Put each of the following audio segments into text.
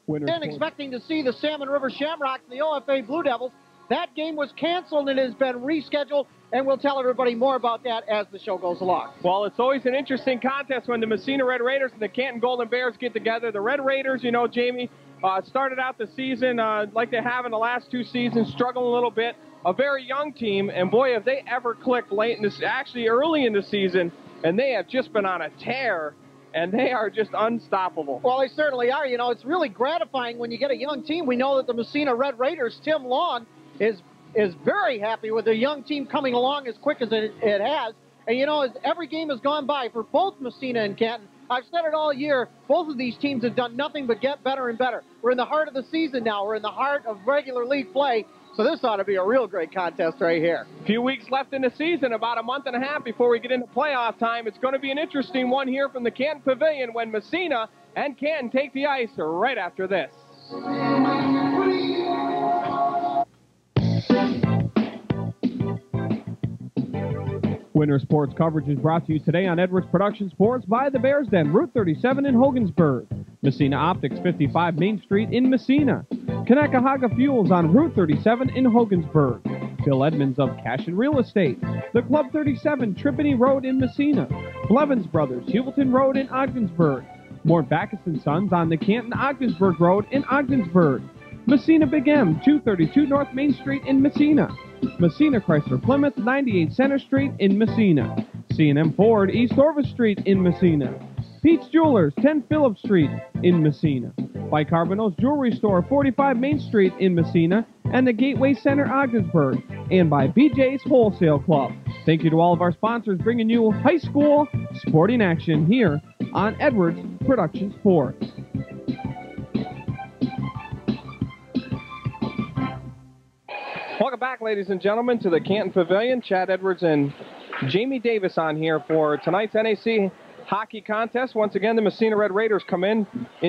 And expecting to see the Salmon River Shamrocks and the OFA Blue Devils. That game was canceled and has been rescheduled, and we'll tell everybody more about that as the show goes along. Well, it's always an interesting contest when the Massena Red Raiders and the Canton Golden Bears get together. The Red Raiders, you know, Jamie, started out the season like they have in the last 2 seasons, struggling a little bit. A very young team, and boy, have they ever clicked late in this, actually early in the season, and they have just been on a tear. And they are just unstoppable. Well, they certainly are. You know, it's really gratifying when you get a young team. We know that the Massena Red Raiders, Tim Long, is very happy with the young team coming along as quick as it has. And, you know, as every game has gone by for both Massena and Canton, I've said it all year, both of these teams have done nothing but get better and better. We're in the heart of the season now. We're in the heart of regular league play. So this ought to be a real great contest right here. A few weeks left in the season, about a month and a half before we get into playoff time. It's going to be an interesting one here from the Canton Pavilion when Massena and Canton take the ice right after this. Winter sports coverage is brought to you today on Edwards Production Sports by the Bears Den, Route 37 in Hogansburg. Messina Optics, 55 Main Street in Massena. Kanakahaga Fuels on Route 37 in Hogansburg. Bill Edmonds of Cash and Real Estate. The Club 37, Trippany Road in Massena. Blevins Brothers, Hewelton Road in Ogdensburg. Mort Backus & Sons on the Canton-Ogdensburg Road in Ogdensburg. Massena Big M, 232 North Main Street in Massena. Massena Chrysler Plymouth, 98 Center Street in Massena. C&M Ford, East Orvis Street in Massena. Pete's Jewelers, 10 Phillip Street in Massena. Bicarbonat's Jewelry Store, 45 Main Street in Massena, and the Gateway Center, Ogdensburg, and by BJ's Wholesale Club. Thank you to all of our sponsors bringing you high school sporting action here on Edwards Production Sports. Welcome back, ladies and gentlemen, to the Canton Pavilion. Chad Edwards and Jamie Davis on here for tonight's NAC hockey contest. Once again, the Massena Red Raiders come in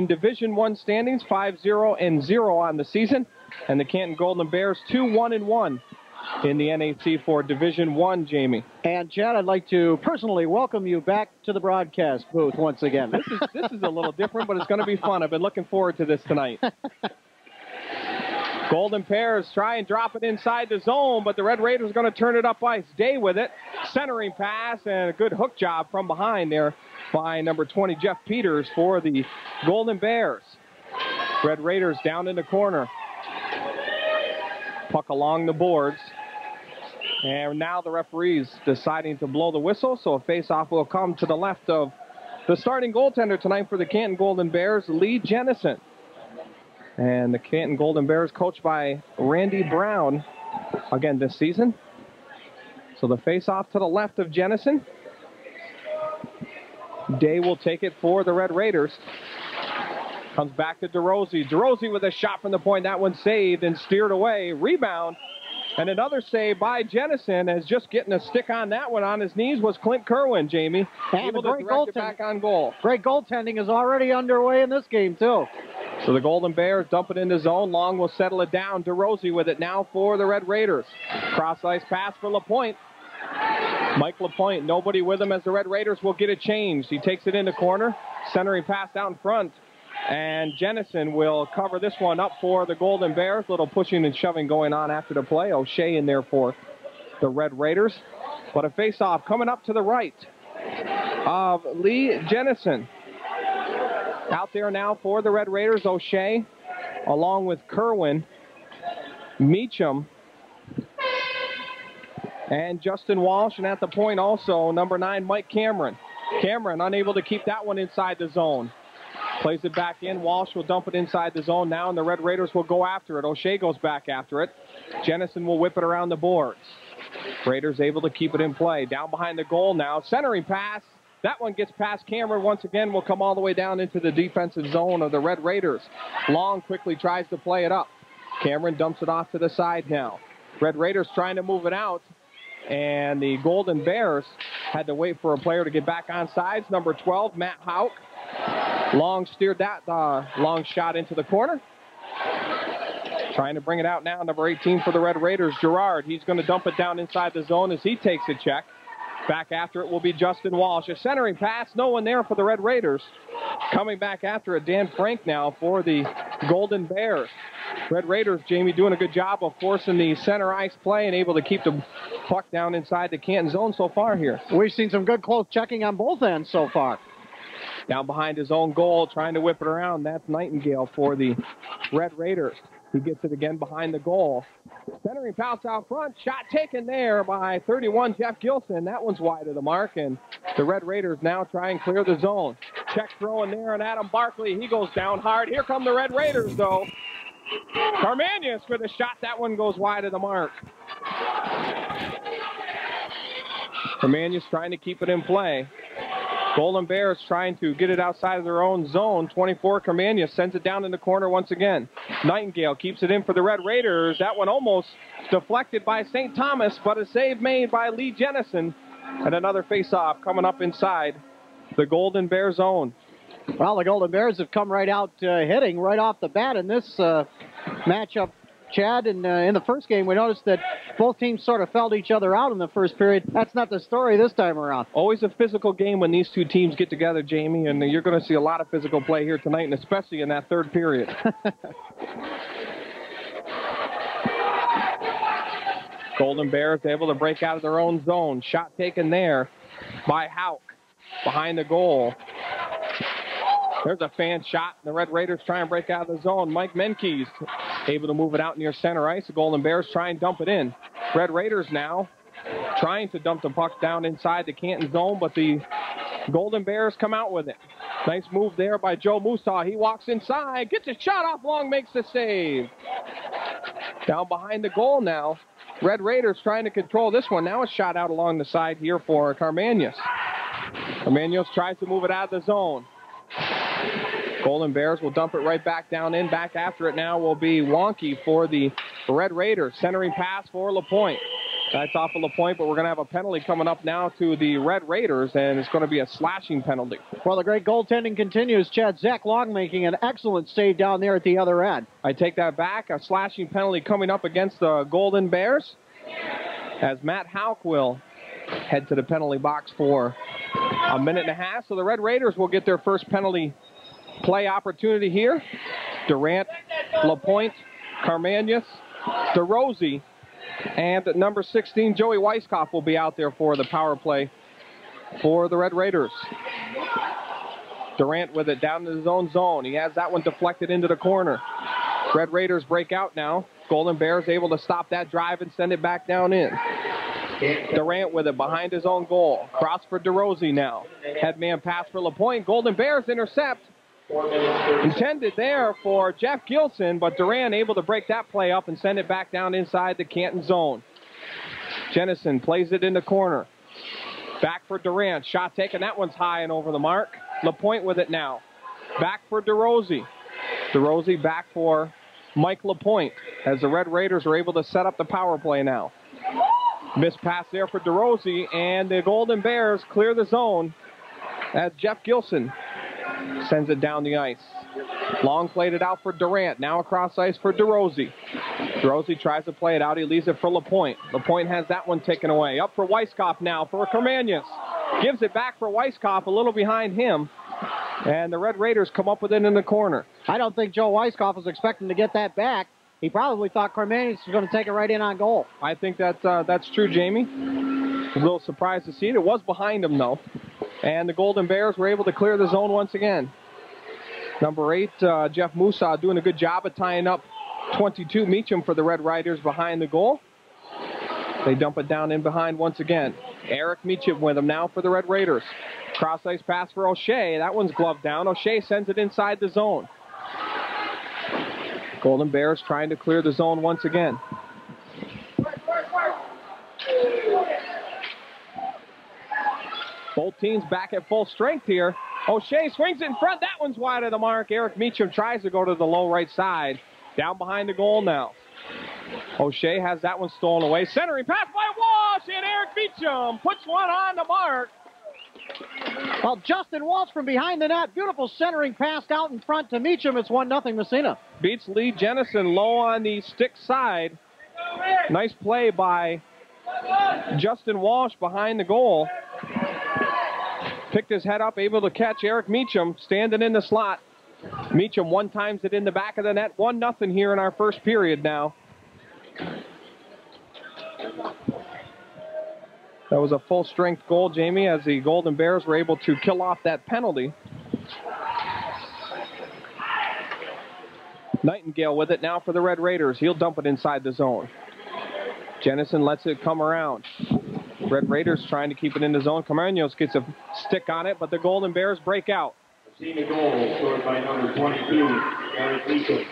Division I standings, 5-0-0 on the season, and the Canton Golden Bears 2-1-1 in the NAC for Division I, Jamie. And Chad, I'd like to personally welcome you back to the broadcast booth once again. This is a little different, but it's going to be fun. I've been looking forward to this tonight. Golden Bears try and drop it inside the zone, but the Red Raiders are going to turn it up ice. Day with it. Centering pass and a good hook job from behind there by number 20, Jeff Peters, for the Golden Bears. Red Raiders down in the corner. Puck along the boards. And now the referee's deciding to blow the whistle, so a face-off will come to the left of the starting goaltender tonight for the Canton Golden Bears, Lee Jennison. And the Canton Golden Bears coached by Randy Brown again this season. So the face-off to the left of Jennison. Day will take it for the Red Raiders. Comes back to DeRosie. DeRosie with a shot from the point. That one saved and steered away. Rebound. And another save by Jennison, as just getting a stick on that one on his knees was Clint Kerwin, Jamie. And able to direct it back on goal. Great goaltending is already underway in this game, too. So the Golden Bears dump it into zone. Long will settle it down. DeRosie with it now for the Red Raiders. Cross-ice pass for LaPointe. Mike LaPointe, nobody with him as the Red Raiders will get it changed. He takes it in the corner. Centering pass down front. And Jennison will cover this one up for the Golden Bears. Little pushing and shoving going on after the play. O'Shea in there for the Red Raiders. But a face-off coming up to the right of Lee Jennison. Out there now for the Red Raiders, O'Shea, along with Kerwin, Meacham, and Justin Walsh. And at the point also, number 9, Mike Cameron. Cameron unable to keep that one inside the zone. Plays it back in. Walsh will dump it inside the zone now, and the Red Raiders will go after it. O'Shea goes back after it. Jennison will whip it around the boards. Raiders able to keep it in play. Down behind the goal now. Centering pass. That one gets past Cameron once again. Will come all the way down into the defensive zone of the Red Raiders. Long quickly tries to play it up. Cameron dumps it off to the side now. Red Raiders trying to move it out. And the Golden Bears had to wait for a player to get back on sides. Number 12, Matt Hauk. Long steered that long shot into the corner. Trying to bring it out now, number 18 for the Red Raiders, Gerard. He's going to dump it down inside the zone as he takes a check. Back after it will be Justin Walsh. A centering pass, no one there for the Red Raiders. Coming back after it, Dan Frank now for the Golden Bears. Red Raiders, Jamie, doing a good job of forcing the center ice play and able to keep the puck down inside the Canton zone so far here. We've seen some good close checking on both ends so far. Down behind his own goal, trying to whip it around. That's Nightingale for the Red Raiders. He gets it again behind the goal. Centering pass out front. Shot taken there by 31, Jeff Gilson. That one's wide of the mark, and the Red Raiders now try and clear the zone. Check throw in there, and Adam Barkley, he goes down hard. Here come the Red Raiders, though. Carmanius with a shot. That one goes wide of the mark. Carmanius trying to keep it in play. Golden Bears trying to get it outside of their own zone. 24, Carmanius sends it down in the corner once again. Nightingale keeps it in for the Red Raiders. That one almost deflected by St. Thomas, but a save made by Lee Jennison. And another face-off coming up inside the Golden Bear zone. Well, the Golden Bears have come right out hitting right off the bat in this matchup, Chad. And in the first game, we noticed that both teams sort of felt each other out in the first period. That's not the story this time around. Always a physical game when these two teams get together, Jamie, and you're going to see a lot of physical play here tonight, and especially in that third period. Golden Bears able to break out of their own zone. Shot taken there by Hauk behind the goal. There's a fan shot. The Red Raiders try and break out of the zone. Mike Menkes able to move it out near center ice. The Golden Bears try and dump it in. Red Raiders now trying to dump the puck down inside the Canton zone, but the Golden Bears come out with it. Nice move there by Joe Musaw. He walks inside, gets a shot off long, makes the save. Down behind the goal now. Red Raiders trying to control this one. Now a shot out along the side here for Carmanius. Carmanius tries to move it out of the zone. Golden Bears will dump it right back down in. Back after it now will be Wonky for the Red Raiders. Centering pass for LaPointe. That's off of LaPointe, but we're going to have a penalty coming up now to the Red Raiders, and it's going to be a slashing penalty. Well, the great goaltending continues. Chad, Zach Long making an excellent save down there at the other end. I take that back. A slashing penalty coming up against the Golden Bears, as Matt Hauk will head to the penalty box for a minute and a half. So the Red Raiders will get their first penalty play opportunity here. Durant, LaPointe, Carmanius, DeRosie, and number 16, Joey Weisskopf will be out there for the power play for the Red Raiders. Durant with it down in his own zone. He has that one deflected into the corner. Red Raiders break out now. Golden Bears able to stop that drive and send it back down in. Durant with it behind his own goal. Cross for DeRosie now. Headman pass for LaPointe. Golden Bears intercept. Intended there for Jeff Gilson, but Durant able to break that play up and send it back down inside the Canton zone. Jennison plays it in the corner. Back for Durant. Shot taken. That one's high and over the mark. LaPointe with it now. Back for DeRosie. DeRosie back for Mike LaPointe as the Red Raiders are able to set up the power play now. Missed pass there for DeRosie, and the Golden Bears clear the zone as Jeff Gilson sends it down the ice. Long played it out for Durant. Now across ice for DeRosie. DeRosie tries to play it out. He leaves it for LaPointe. LaPointe has that one taken away. Up for Weisskopf now for Carmanius. Gives it back for Weisskopf, a little behind him. And the Red Raiders come up with it in the corner. I don't think Joe Weisskopf was expecting to get that back. He probably thought Carmanius was going to take it right in on goal. I think that's true, Jamie. A little surprised to see it. It was behind him, though. And the Golden Bears were able to clear the zone once again. Number 8, Jeff Musa, doing a good job of tying up 22 Meacham for the Red Raiders behind the goal. They dump it down in behind once again. Eric Meacham with him now for the Red Raiders. Cross-ice pass for O'Shea. That one's gloved down. O'Shea sends it inside the zone. Golden Bears trying to clear the zone once again. Both teams back at full strength here. O'Shea swings it in front. That one's wide of the mark. Eric Meacham tries to go to the low right side. Down behind the goal now. O'Shea has that one stolen away. Centering pass by Walsh, and Eric Meacham puts one on the mark. Well, Justin Walsh from behind the net. Beautiful centering pass out in front to Meacham. It's 1-0 Massena. Beats Lee Jennison low on the stick side. Nice play by Justin Walsh behind the goal. Picked his head up, able to catch Eric Meacham standing in the slot. Meacham one-times it in the back of the net. 1-0 here in our first period now. That was a full-strength goal, Jamie, as the Golden Bears were able to kill off that penalty. Nightingale with it now for the Red Raiders. He'll dump it inside the zone. Jennison lets it come around. Red Raiders trying to keep it in the zone. Camaños gets a stick on it, but the Golden Bears break out. Massena goal scored by number 22, Eric Meacham.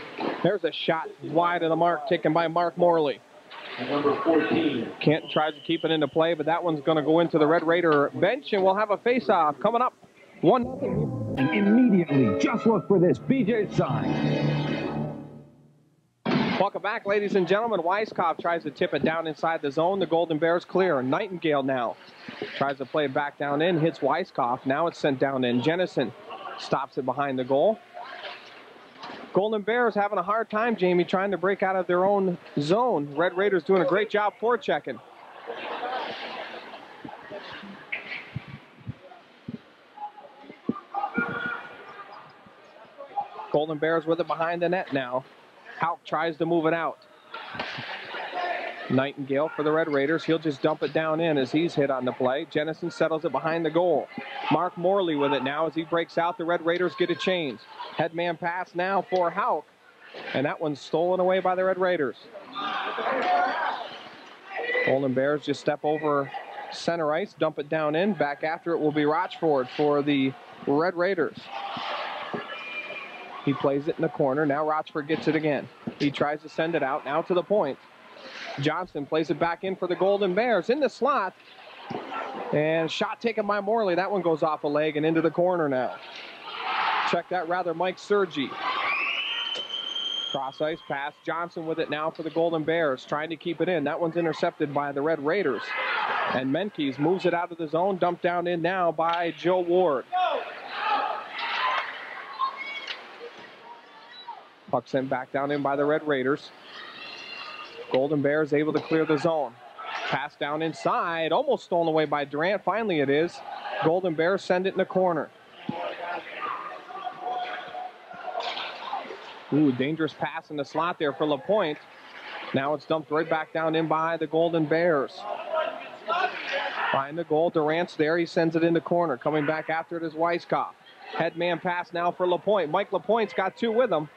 There's a shot wide of the mark taken by Mark Morley. And number 14. Canton tries to keep it into play, but that one's going to go into the Red Raider bench, and we'll have a face-off coming up. 1-0. Immediately, just look for this BJ sign. Welcome back, ladies and gentlemen. Weiskopf tries to tip it down inside the zone. The Golden Bears clear. Nightingale now tries to play it back down in, hits Weiskopf. Now it's sent down in. Jennison stops it behind the goal. Golden Bears having a hard time, Jamie, trying to break out of their own zone. Red Raiders doing a great job forechecking. Golden Bears with it behind the net now. Hauk tries to move it out. Nightingale for the Red Raiders. He'll just dump it down in as he's hit on the play. Jennison settles it behind the goal. Mark Morley with it now as he breaks out. The Red Raiders get a change. Headman pass now for Hauk. And that one's stolen away by the Red Raiders. Golden Bears just step over center ice, dump it down in. Back after it will be Rochford for the Red Raiders. He plays it in the corner. Now Rochford gets it again. He tries to send it out now to the point. Johnson plays it back in for the Golden Bears in the slot. And shot taken by Morley. That one goes off a leg and into the corner now. Check that rather, Mike Sergi. Cross ice pass. Johnson with it now for the Golden Bears, trying to keep it in. That one's intercepted by the Red Raiders. And Menkes moves it out of the zone, dumped down in now by Joe Ward. Puck sent back down in by the Red Raiders. Golden Bears able to clear the zone. Pass down inside, almost stolen away by Durant. Finally it is. Golden Bears send it in the corner. Ooh, dangerous pass in the slot there for LaPointe. Now it's dumped right back down in by the Golden Bears. Behind the goal, Durant's there. He sends it in the corner. Coming back after it is Weiskopf. Headman pass now for LaPointe. Mike LaPointe's got two with him.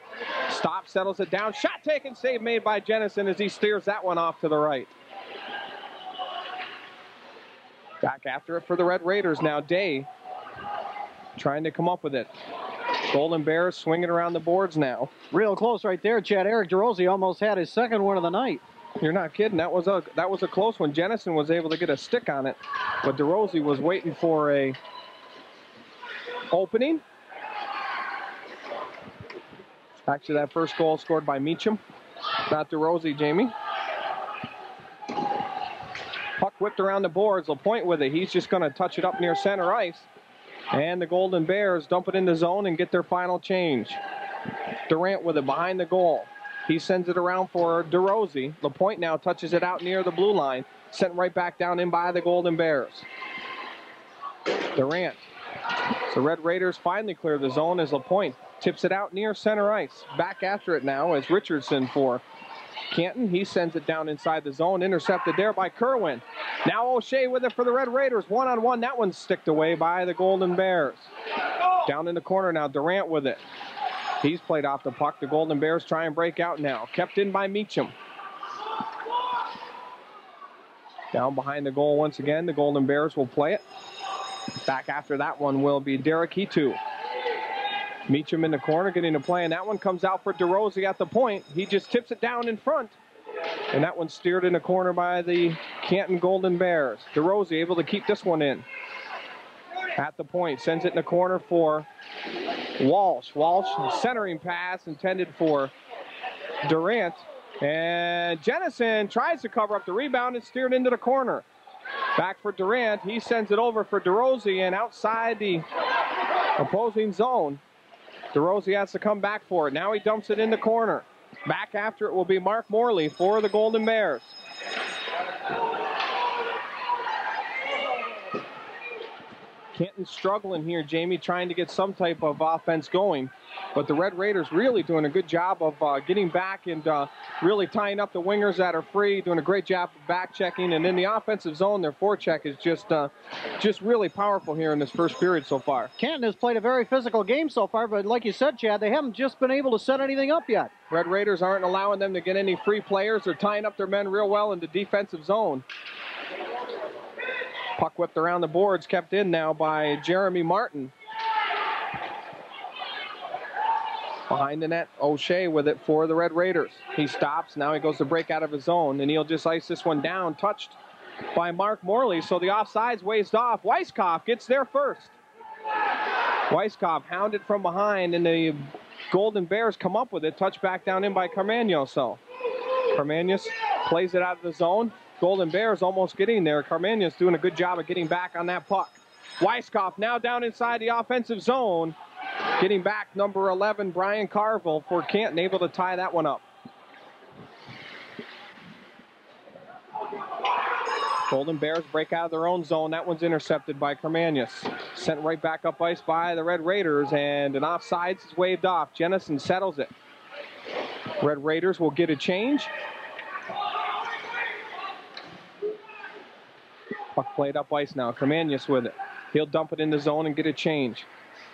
Stops, settles it down. Shot taken, save made by Jennison as he steers that one off to the right. Back after it for the Red Raiders now. Day trying to come up with it. Golden Bears swinging around the boards now. Real close right there, Chad. Eric DeRosie almost had his second one of the night. You're not kidding. That was a close one. Jennison was able to get a stick on it, but DeRosie was waiting for a opening. Actually, that first goal scored by Meacham, not DeRosie, Jamie. Puck whipped around the boards. LaPointe with it. He's just going to touch it up near center ice. And the Golden Bears dump it in the zone and get their final change. Durant with it behind the goal. He sends it around for DeRosie. LaPointe now touches it out near the blue line. Sent right back down in by the Golden Bears. Durant. The Red Raiders finally clear the zone as LaPointe tips it out near center ice. Back after it now is Richardson for Canton. He sends it down inside the zone. Intercepted there by Kerwin. Now O'Shea with it for the Red Raiders. One-on-one. That one's sticked away by the Golden Bears. Down in the corner now. Durant with it. He's played off the puck. The Golden Bears try and break out now. Kept in by Meacham. Down behind the goal once again. The Golden Bears will play it. Back after that one will be Derek Hitu. Meacham in the corner getting to play, and that one comes out for DeRosie at the point. He just tips it down in front. And that one's steered in the corner by the Canton Golden Bears. DeRosie able to keep this one in. At the point, sends it in the corner for Walsh. Walsh, centering pass intended for Durant. And Jennison tries to cover up the rebound and steered into the corner. Back for Durant. He sends it over for DeRosie, and outside the opposing zone, DeRosie has to come back for it. Now he dumps it in the corner. Back after it will be Mark Morley for the Golden Bears. Canton's struggling here, Jamie, trying to get some type of offense going. But the Red Raiders really doing a good job of getting back and really tying up the wingers that are free, doing a great job of back checking. And in the offensive zone, their forecheck is just really powerful here in this first period so far. Canton has played a very physical game so far, but like you said, Chad, they haven't just been able to set anything up yet. Red Raiders aren't allowing them to get any free players. They're tying up their men real well in the defensive zone. Puck whipped around the boards, kept in now by Jeremy Martin. Behind the net, O'Shea with it for the Red Raiders. He stops, now he goes to break out of his zone, and he'll just ice this one down, touched by Mark Morley, so the offside's waved off. Weiskopf gets there first. Weiskopf hounded from behind, and the Golden Bears come up with it, touched back down in by Carmagnos, so Carmagnos plays it out of the zone. Golden Bears almost getting there. Carmagnos doing a good job of getting back on that puck. Weiskopf now down inside the offensive zone. Getting back number 11, Brian Carville for Canton, able to tie that one up. Golden Bears break out of their own zone. That one's intercepted by Carmagnos. Sent right back up ice by the Red Raiders, and an offsides is waved off. Jennison settles it. Red Raiders will get a change. Puck played up ice now. Carmagnos with it. He'll dump it in the zone and get a change.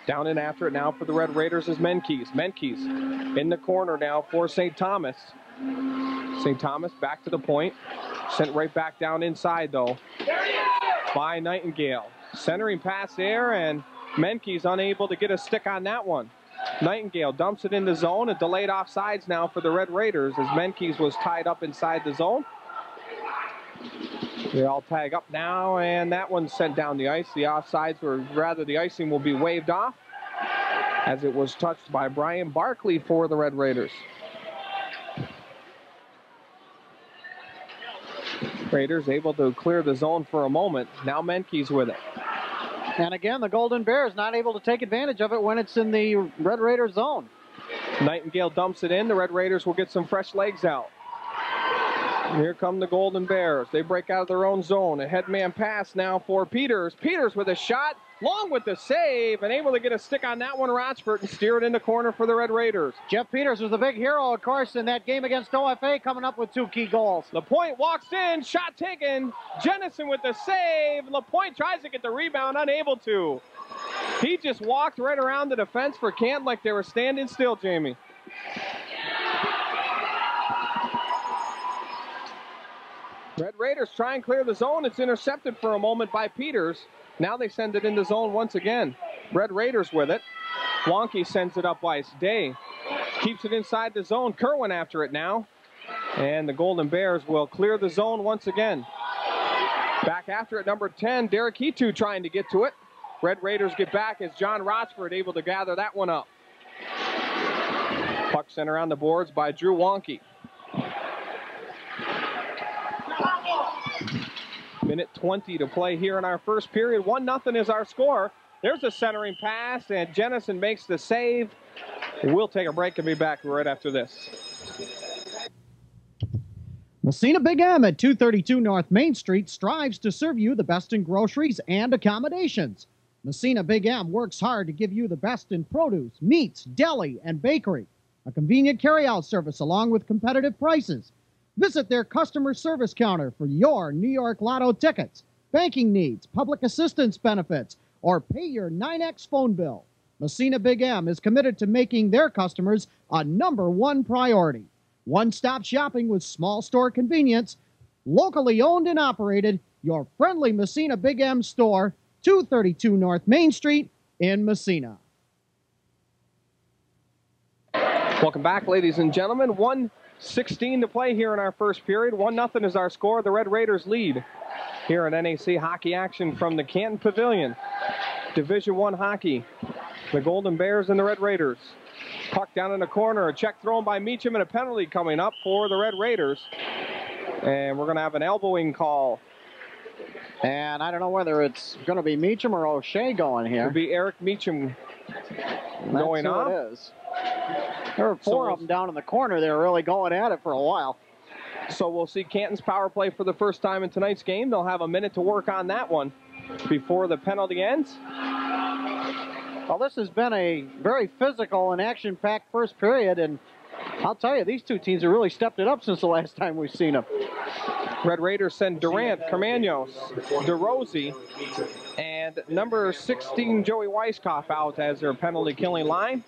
Down and after it now for the Red Raiders is Menkes. Menkes in the corner now for St. Thomas. St. Thomas back to the point. Sent right back down inside though by Nightingale. Centering pass there, and Menkes unable to get a stick on that one. Nightingale dumps it in the zone. A delayed offsides now for the Red Raiders as Menkes was tied up inside the zone. They all tag up now, and that one's sent down the ice. The offsides, or rather the icing, will be waved off as it was touched by Brian Barkley for the Red Raiders. Raiders able to clear the zone for a moment. Now Menkes with it. And again, the Golden Bears not able to take advantage of it when it's in the Red Raiders zone. Nightingale dumps it in. The Red Raiders will get some fresh legs out. Here come the Golden Bears. They break out of their own zone. A headman pass now for Peters. Peters with a shot, long with the save, and able to get a stick on that one, Rochford, and steer it in the corner for the Red Raiders. Jeff Peters was the big hero, of course, in that game against OFA, coming up with 2 key goals. LaPointe walks in, shot taken. Jennison with the save. LaPointe tries to get the rebound, unable to. He just walked right around the defense for Canton like they were standing still, Jamie. Red Raiders try and clear the zone. It's intercepted for a moment by Peters. Now they send it in the zone once again. Red Raiders with it. Wonky sends it up ice. Day keeps it inside the zone. Kerwin after it now. And the Golden Bears will clear the zone once again. Back after it, number 10, Derek Hitu trying to get to it. Red Raiders get back as John Rochford able to gather that one up. Puck sent around the boards by Drew Wonky. Minute 20 to play here in our first period. 1-0 is our score. There's a centering pass, and Jennison makes the save. We'll take a break and be back right after this. Massena Big M at 232 North Main Street strives to serve you the best in groceries and accommodations. Massena Big M works hard to give you the best in produce, meats, deli, and bakery. A convenient carry-out service along with competitive prices. Visit their customer service counter for your New York Lotto tickets, banking needs, public assistance benefits, or pay your 9X phone bill. Massena Big M is committed to making their customers a #1 priority. One-stop shopping with small store convenience, locally owned and operated, your friendly Massena Big M store, 232 North Main Street in Massena. Welcome back, ladies and gentlemen. 1:16 to play here in our first period. 1-0 is our score. The Red Raiders lead here in NAC hockey action from the Canton Pavilion. Division I hockey. The Golden Bears and the Red Raiders. Puck down in the corner. A check thrown by Meacham and a penalty coming up for the Red Raiders. And we're going to have an elbowing call. And I don't know whether it's going to be Meacham or O'Shea going here. It'll be Eric Meacham going off. It is. There were 4 of them down in the corner. They were really going at it for a while. So we'll see Canton's power play for the first time in tonight's game. They'll have a minute to work on that one before the penalty ends. Well, this has been a very physical and action-packed first period, and I'll tell you, these two teams have really stepped it up since the last time we've seen them. Red Raiders send Durant, Carmanos, DeRosie, and number 16, Joey Weiskopf, out as their penalty-killing line.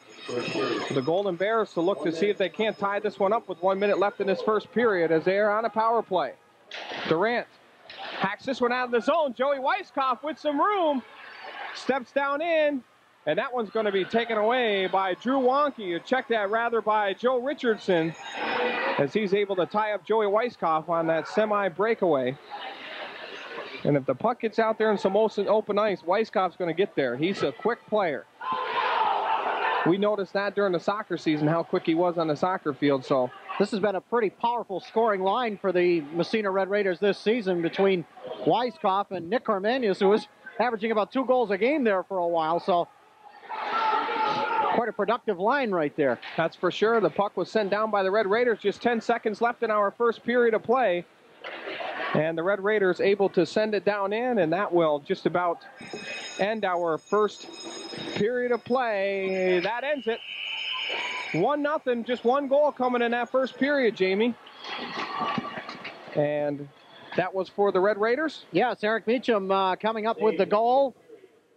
The Golden Bears to look to see if they can't tie this one up with 1 minute left in this first period as they are on a power play. Durant hacks this one out of the zone. Joey Weiskopf with some room, steps down in, and that one's going to be taken away by Drew Wonky. Check that rather by Joe Richardson as he's able to tie up Joey Weiskopf on that semi-breakaway. And if the puck gets out there in some open ice, Weiskopf's going to get there. He's a quick player. We noticed that during the soccer season, how quick he was on the soccer field. So this has been a pretty powerful scoring line for the Massena Red Raiders this season between Weiskopf and Nick Carmanos, who was averaging about 2 goals a game there for a while. So quite a productive line right there. That's for sure. The puck was sent down by the Red Raiders. Just 10 seconds left in our first period of play. And the Red Raiders able to send it down in, and that will just about end our first period of play. That ends it. 1-0, just 1 goal coming in that first period, Jamie. And that was for the Red Raiders? Yes, Eric Meacham coming up with the goal.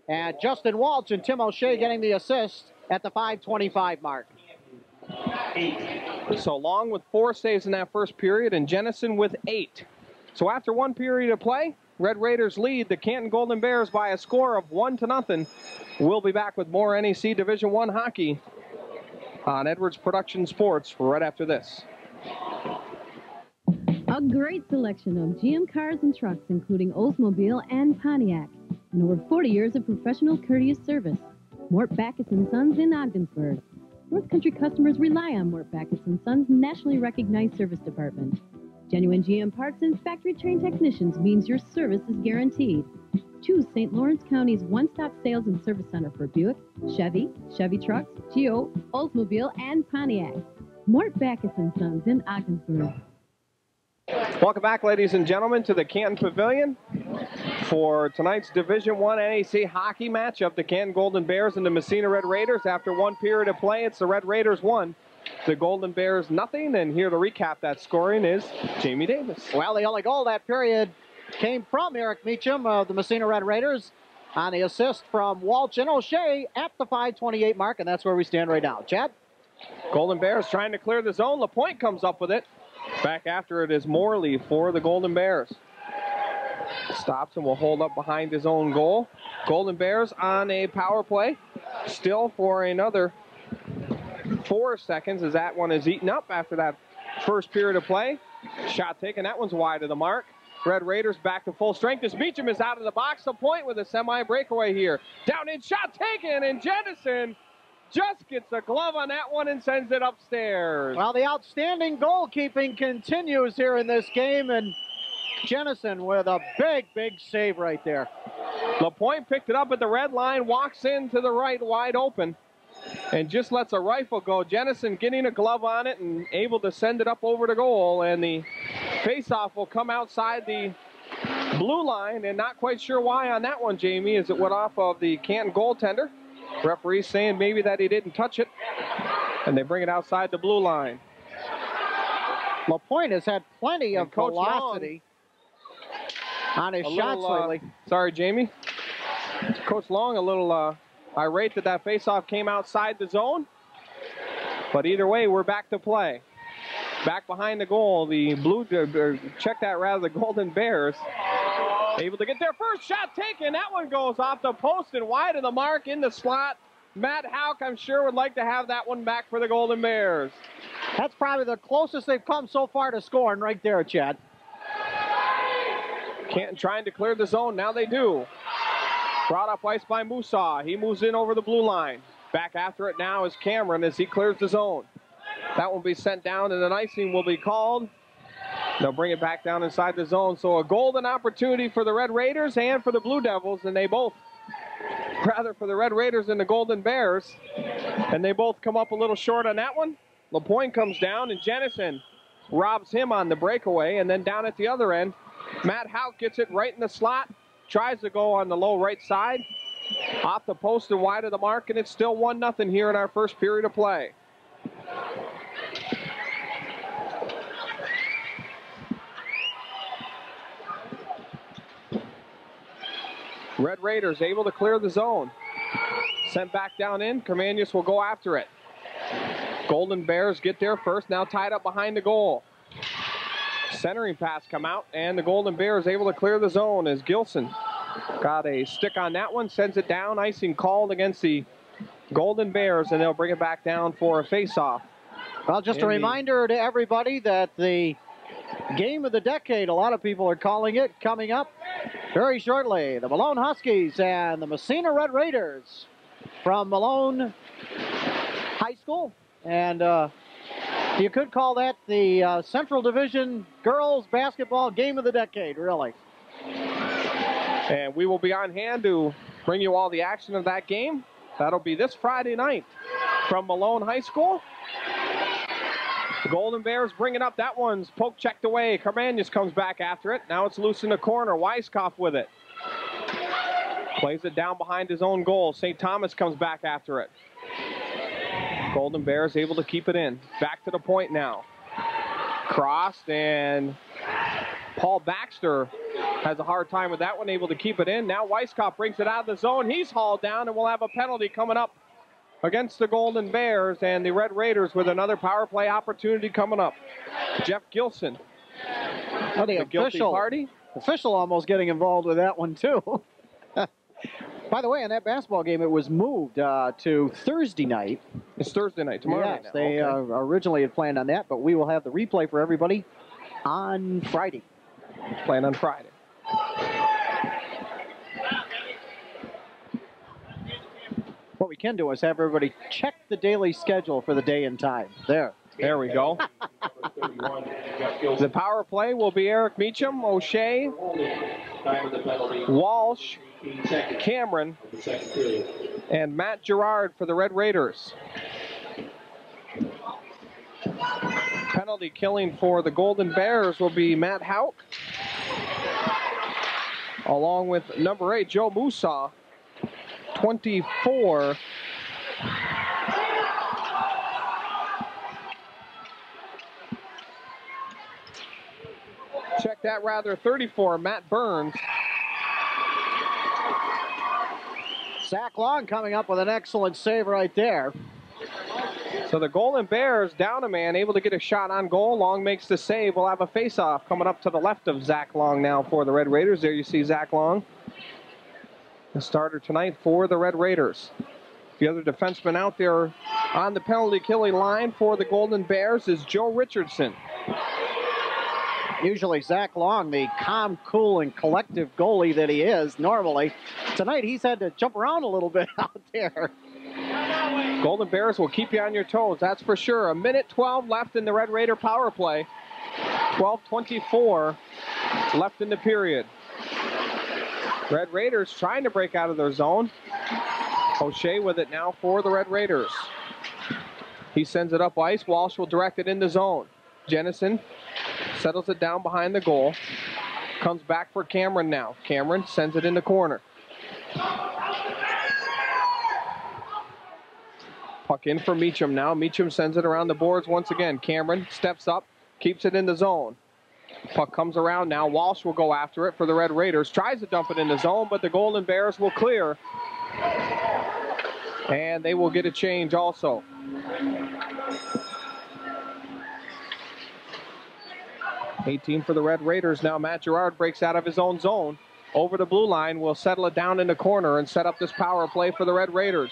And Justin Walsh and Tim O'Shea getting the assist at the 5:25 mark. So Long with 4 saves in that first period, and Jennison with 8. So after 1 period of play, Red Raiders lead the Canton Golden Bears by a score of 1-0. We'll be back with more NEC Division I hockey on Edwards Production Sports right after this. A great selection of GM cars and trucks, including Oldsmobile and Pontiac, and over 40 years of professional courteous service. Mort Backus & Sons in Ogdensburg. North Country customers rely on Mort Backus & Sons' nationally recognized service department. Genuine GM parts and factory-trained technicians means your service is guaranteed. Choose St. Lawrence County's one-stop sales and service center for Buick, Chevy, Chevy trucks, Geo, Oldsmobile, and Pontiac. Mort Backus & Sons in Ogdensburg. Welcome back, ladies and gentlemen, to the Canton Pavilion for tonight's Division I NEC hockey matchup. The Canton Golden Bears and the Massena Red Raiders. After 1 period of play, it's the Red Raiders 1, the Golden Bears nothing. And here to recap that scoring is Jamie Davis. Well, the only goal that period came from Eric Meacham of the Massena Red Raiders on the assist from Walsh and O'Shea at the 5:28 mark, and that's where we stand right now. Chad? Golden Bears trying to clear the zone. LaPointe comes up with it. Back after it is Morley for the Golden Bears. Stops and will hold up behind his own goal. Golden Bears on a power play. Still for another 4 seconds as that one is eaten up after that first period of play. Shot taken. That one's wide of the mark. Red Raiders back to full strength as Meacham is out of the box. LaPointe with a semi-breakaway here. Down in, shot taken, and Jennison just gets a glove on that one and sends it upstairs. Well, the outstanding goalkeeping continues here in this game, and Jennison with a big, big save right there. LaPointe picked it up at the red line, walks into the right wide open, and just lets a rifle go. Jennison getting a glove on it and able to send it up over the goal, and the faceoff will come outside the blue line, and not quite sure why on that one, Jamie, as it went off of the Canton goaltender. Referee saying maybe that he didn't touch it, and they bring it outside the blue line. LaPointe has had plenty of velocity on his shots lately. Sorry, Jamie. Coach Long a little irate that faceoff came outside the zone. But either way, we're back to play. Back behind the goal, the the Golden Bears able to get their first shot taken. That one goes off the post and wide of the mark in the slot. Matt Houck, I'm sure, would like to have that one back for the Golden Bears. That's probably the closest they've come so far to scoring right there, Chad. Canton trying to clear the zone. Now they do. Brought up ice by Musa. He moves in over the blue line. Back after it now is Cameron as he clears the zone. That will be sent down and an icing will be called. They'll bring it back down inside the zone. So a golden opportunity for the Red Raiders and for the Blue Devils. And they both, rather for the Red Raiders and the Golden Bears. And they both come up a little short on that one. LaPointe comes down and Jennison robs him on the breakaway. And then down at the other end, Matt Hauk gets it right in the slot, tries to go on the low right side, off the post and wide of the mark, and it's still 1-0 here in our first period of play. Red Raiders able to clear the zone. Sent back down in. Carmanius will go after it. Golden Bears get there first, now tied up behind the goal. Centering pass come out, and the Golden Bears able to clear the zone as Gilson got a stick on that one, sends it down. Icing called against the Golden Bears, and they'll bring it back down for a face-off. Well, just a reminder to everybody that the game of the decade, a lot of people are calling it, coming up very shortly. The Malone Huskies and the Massena Red Raiders from Malone High School. And you could call that the Central Division girls basketball game of the decade, really. And we will be on hand to bring you all the action of that game. That'll be this Friday night from Malone High School. The Golden Bears bring it up. That one's poke checked away. Carmanius comes back after it. Now it's loose in the corner. Weiskopf with it. Plays it down behind his own goal. St. Thomas comes back after it. Golden Bears able to keep it in. Back to the point now. Crossed, and Paul Baxter has a hard time with that one, able to keep it in. Now Weiskopf brings it out of the zone. He's hauled down, and we'll have a penalty coming up against the Golden Bears, and the Red Raiders with another power play opportunity coming up. Jeff Gilson, well, the guilty party. Official almost getting involved with that one, too. By the way, in that basketball game, it was moved to Thursday night. It's Thursday night, tomorrow night now. They originally had planned on that, but we will have the replay for everybody on Friday. It's planned on Friday. What we can do is have everybody check the daily schedule for the day and time. There we go. The power play will be Eric Meacham, O'Shea, Walsh, Cameron, and Matt Gerard for the Red Raiders. Penalty killing for the Golden Bears will be Matt Hauk, along with number 8, Joe Musa. 24. Check that, rather, 34, Matt Burns. Zach Long coming up with an excellent save right there. So the Golden Bears down a man, able to get a shot on goal. Long makes the save. We'll have a face-off coming up to the left of Zach Long now for the Red Raiders. There you see Zach Long, the starter tonight for the Red Raiders. The other defenseman out there on the penalty killing line for the Golden Bears is Joe Richardson. Usually Zach Long, the calm, cool, and collective goalie that he is normally. Tonight he's had to jump around a little bit out there. Golden Bears will keep you on your toes, that's for sure. A minute 12 left in the Red Raider power play. 12:24 left in the period. Red Raiders trying to break out of their zone. O'Shea with it now for the Red Raiders. He sends it up ice. Walsh will direct it in the zone. Jennison settles it down behind the goal. Comes back for Cameron now. Cameron sends it in the corner. Puck in for Meacham now. Meacham sends it around the boards once again. Cameron steps up, keeps it in the zone. Puck comes around now. Walsh will go after it for the Red Raiders. Tries to dump it in the zone, but the Golden Bears will clear. And they will get a change also. $18 for the Red Raiders now. Matt Gerard breaks out of his own zone. Over the blue line, will settle it down in the corner and set up this power play for the Red Raiders.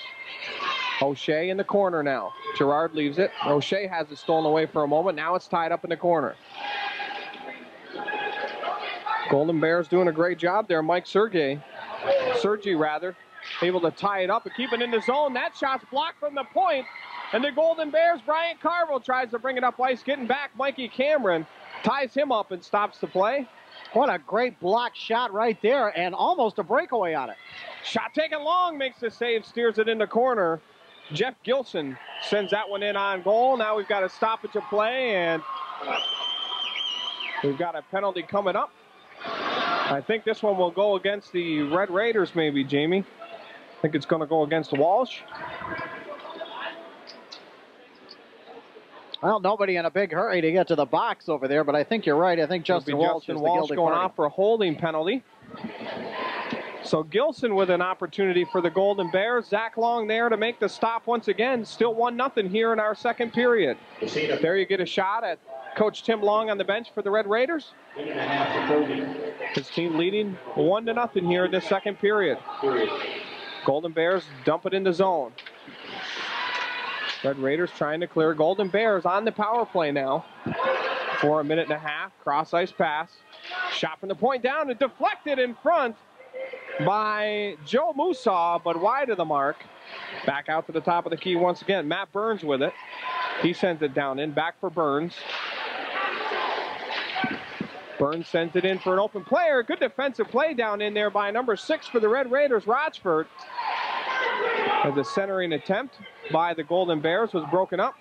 O'Shea in the corner now. Gerard leaves it. O'Shea has it stolen away for a moment. Now it's tied up in the corner. Golden Bears doing a great job there. Mike Sergi, able to tie it up and keep it in the zone. That shot's blocked from the point. And the Golden Bears, Bryant Carville tries to bring it up ice. Getting back, Mikey Cameron ties him up and stops the play. What a great block shot right there, and almost a breakaway on it. Shot taken long, makes the save, steers it in the corner. Jeff Gilson sends that one in on goal. Now we've got a stoppage of play, and We've got a penalty coming up. I think this one will go against the Red Raiders maybe, Jamie. I think it's going to go against Walsh. Well, nobody in a big hurry to get to the box over there, but I think you're right. I think Justin Walsh is the guilty going party. off for a holding penalty. So Gilson with an opportunity for the Golden Bears. Zach Long there to make the stop once again. Still 1-0 here in our second period. There you get a shot at Coach Tim Long on the bench for the Red Raiders. His team leading 1-0 here in this second period. Golden Bears dump it in the zone. Red Raiders trying to clear. Golden Bears on the power play now for a minute and a half. Cross ice pass. Shot from the point down and deflected in front by Joe Musaw, but wide of the mark. Back out to the top of the key once again. Matt Burns with it. He sends it down in. Back for Burns. Burns sends it in for an open player. Good defensive play down in there by number 6 for the Red Raiders, Rochford. As the centering attempt by the Golden Bears was broken up.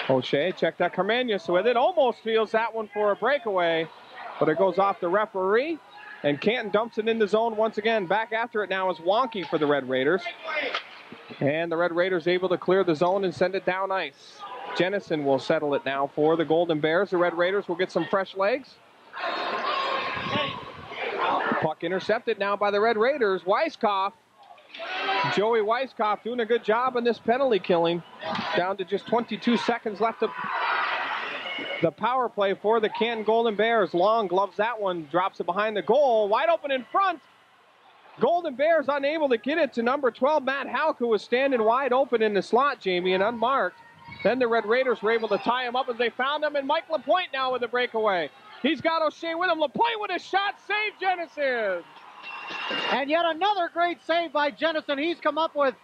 O'Shea checked that Carmanius with it. Almost feels that one for a breakaway, but it goes off the referee. And Canton dumps it in the zone once again. Back after it now is Wonky for the Red Raiders. And the Red Raiders able to clear the zone and send it down ice. Jennison will settle it now for the Golden Bears. The Red Raiders will get some fresh legs. Puck intercepted now by the Red Raiders. Weiskopf. Joey Weiskopf doing a good job in this penalty killing. Down to just 22 seconds left of the power play for the Canton Golden Bears. Long gloves that one, drops it behind the goal. Wide open in front. Golden Bears unable to get it to number 12, Matt Houck, who was standing wide open in the slot, Jamie, and unmarked. Then the Red Raiders were able to tie him up as they found him, and Mike Lapointe now with the breakaway. He's got O'Shea with him. Lapointe with a shot, save Jennison. And yet another great save by Jennison. He's come up with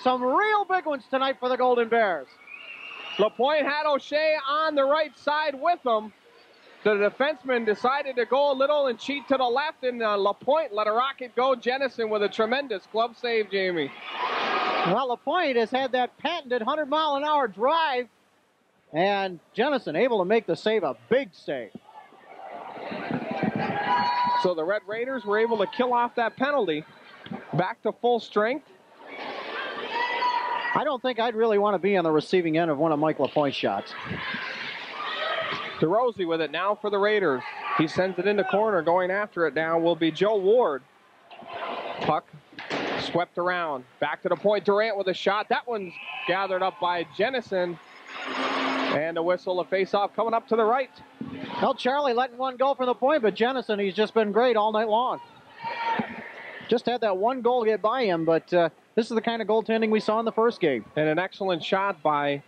some real big ones tonight for the Golden Bears. Lapointe had O'Shea on the right side with him. The defenseman decided to go a little and cheat to the left, and Lapointe let a rocket go. Jennison with a tremendous glove save, Jamie. Well, Lapointe has had that patented 100-mile-an-hour drive, and Jennison able to make the save, a big save. So the Red Raiders were able to kill off that penalty. Back to full strength. I don't think I'd really want to be on the receiving end of one of Mike Lapointe's shots. DeRosie with it now for the Raiders. He sends it in the corner. Going after it now will be Joe Ward. Puck swept around. Back to the point. Durant with a shot. That one's gathered up by Jennison. And a whistle, a face-off coming up to the right. Well, Charlie letting one go from the point, but Jennison, he's just been great all night long. Just had that one goal get by him, but this is the kind of goaltending we saw in the first game. And an excellent shot by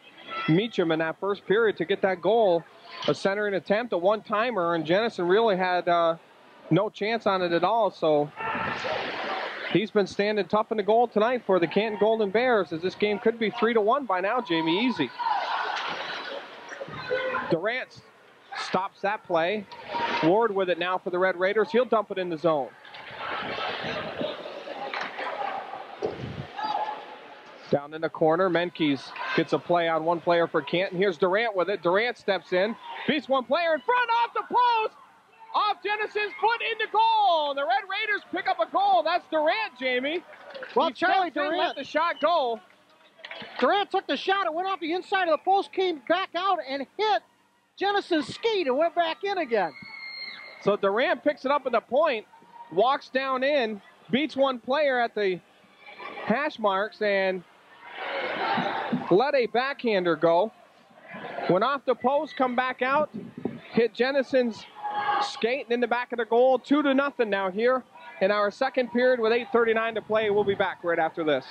Meacham in that first period to get that goal. A centering attempt, a one-timer, and Jennison really had no chance on it at all. So he's been standing tough in the goal tonight for the Canton Golden Bears, as this game could be 3-1 by now, Jamie. Easy. Durant stops that play. Ward with it now for the Red Raiders. He'll dump it in the zone. Down in the corner, Menkes gets a play on one player for Canton. Here's Durant with it. Durant steps in, beats one player in front, off the post, off Jennison's foot into goal. The Red Raiders pick up a goal. That's Durant, Jamie. Well, Charlie Durant let the shot go. Durant took the shot. It went off the inside of the post, came back out and hit Jennison's skate and went back in again. So Durant picks it up at the point, walks down in, beats one player at the hash marks, and let a backhander go. Went off the post, come back out, hit Jennison's skate and in the back of the goal. 2-0 now here in our second period with 8:39 to play. We'll be back right after this.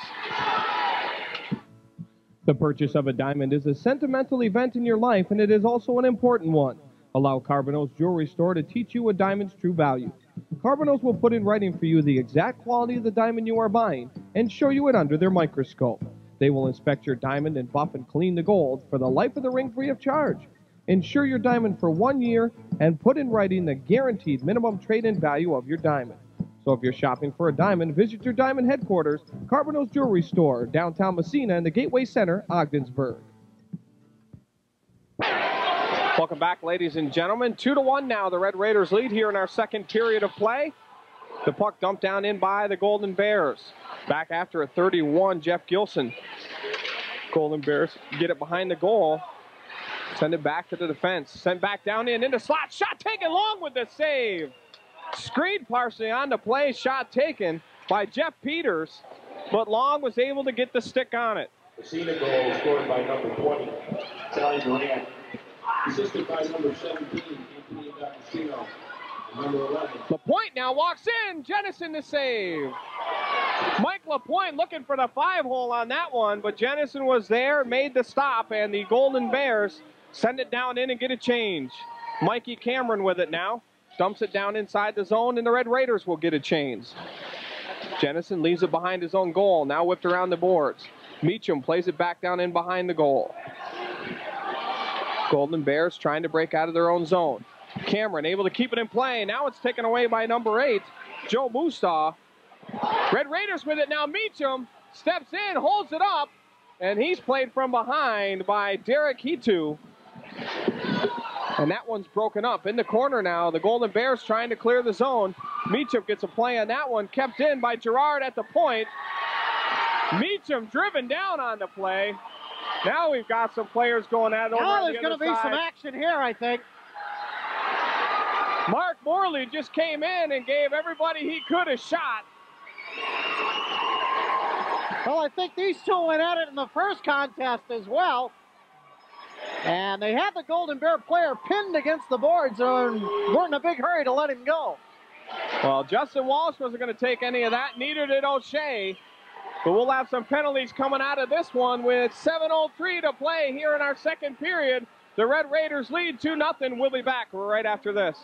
The purchase of a diamond is a sentimental event in your life, and it is also an important one. Allow Carbonell's Jewelry Store to teach you a diamond's true value. Carbonell's will put in writing for you the exact quality of the diamond you are buying and show you it under their microscope. They will inspect your diamond and buff and clean the gold for the life of the ring free of charge. Insure your diamond for 1 year and put in writing the guaranteed minimum trade-in value of your diamond. So if you're shopping for a diamond, visit your diamond headquarters, Carbonell's Jewelry Store, downtown Massena in the Gateway Center, Ogdensburg. Welcome back, ladies and gentlemen. 2-1 now. The Red Raiders lead here in our second period of play. The puck dumped down in by the Golden Bears. Back after a 31, Jeff Gilson. Golden Bears get it behind the goal. Send it back to the defense. Sent back down into slot. Shot taken. Long with the save. Screened partially on the play. Shot taken by Jeff Peters. But Long was able to get the stick on it. Massena goal scored by number 20, Sally Durant. Assisted by number 17, Anthony D'Agostino. Number 11. LaPointe now walks in. Jennison to save. Mike LaPointe looking for the 5-hole on that one, but Jennison was there, made the stop, and the Golden Bears send it down in and get a change. Mikey Cameron with it now. Dumps it down inside the zone, and the Red Raiders will get a change. Jennison leaves it behind his own goal. Now whipped around the boards. Meacham plays it back down in behind the goal. Golden Bears trying to break out of their own zone. Cameron able to keep it in play. Now it's taken away by number 8, Joe Mustaw. Red Raiders with it now. Meacham steps in, holds it up, and he's played from behind by Derek Hitu. And that one's broken up. In the corner now, the Golden Bears trying to clear the zone. Meacham gets a play on that one, kept in by Gerard at the point. Meacham driven down on the play. Now we've got some players going at it over on the other side. Now there's going to be some action here, I think. Mark Morley just came in and gave everybody he could a shot. Well, I think these two went at it in the first contest as well. And they had the Golden Bear player pinned against the boards and weren't in a big hurry to let him go. Well, Justin Walsh wasn't going to take any of that, neither did O'Shea. But we'll have some penalties coming out of this one with 7:03 to play here in our second period. The Red Raiders lead 2-0. We'll be back right after this.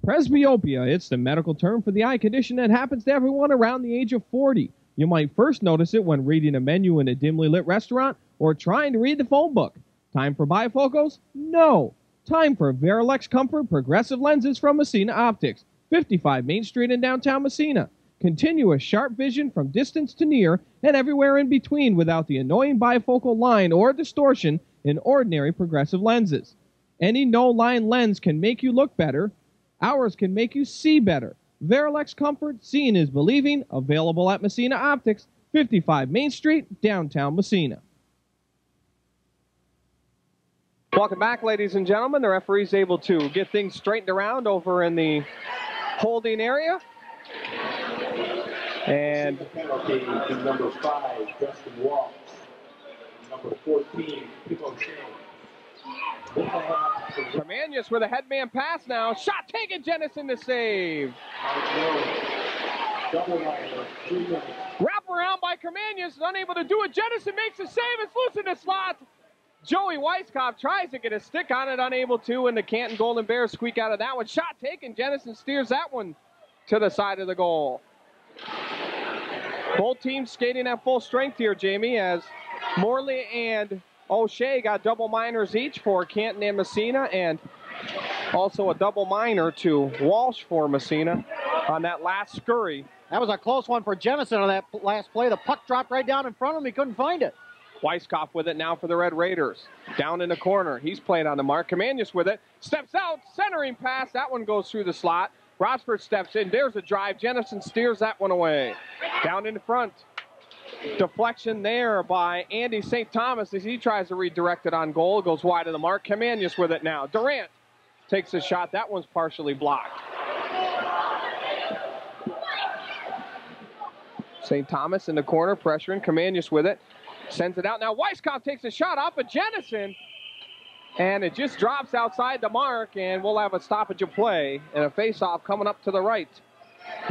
Presbyopia, it's the medical term for the eye condition that happens to everyone around the age of 40. You might first notice it when reading a menu in a dimly lit restaurant or trying to read the phone book. Time for bifocals? No. Time for Verilex Comfort Progressive Lenses from Massena Optics, 55 Main Street in downtown Massena. Continuous sharp vision from distance to near and everywhere in between without the annoying bifocal line or distortion in ordinary progressive lenses. Any no-line lens can make you look better. Ours can make you see better. Verilex Comfort, seeing is believing, available at Massena Optics, 55 Main Street, downtown Massena. Welcome back, ladies and gentlemen. The referee's able to get things straightened around over in the holding area. And penalty to number 5, Justin Walsh. Number 14, Pico Shea. Tremanius with a headman pass now. Shot taken, Jennison to save. Wrap around by Tremanius, unable to do it. Jennison makes the save. It's loose in the slot. Joey Weisskopf tries to get a stick on it, unable to, and the Canton Golden Bears squeak out of that one. Shot taken. Jennison steers that one to the side of the goal. Both teams skating at full strength here, Jamie, as Morley and O'Shea got double minors each for Canton and Massena, and also a double minor to Walsh for Massena on that last scurry. That was a close one for Jennison on that last play. The puck dropped right down in front of him. He couldn't find it. Weisskopf with it now for the Red Raiders. Down in the corner. He's played on the mark. Comanius with it. Steps out. Centering pass. That one goes through the slot. Rossford steps in. There's a drive. Jennison steers that one away. Down in the front. Deflection there by Andy St. Thomas as he tries to redirect it on goal. Goes wide of the mark. Comanius with it now. Durant takes a shot. That one's partially blocked. St. Thomas in the corner, pressuring. Comanius with it. Sends it out. Now Weisskopf takes a shot off of Jennison. And it just drops outside the mark, and we'll have a stoppage of play and a face-off coming up to the right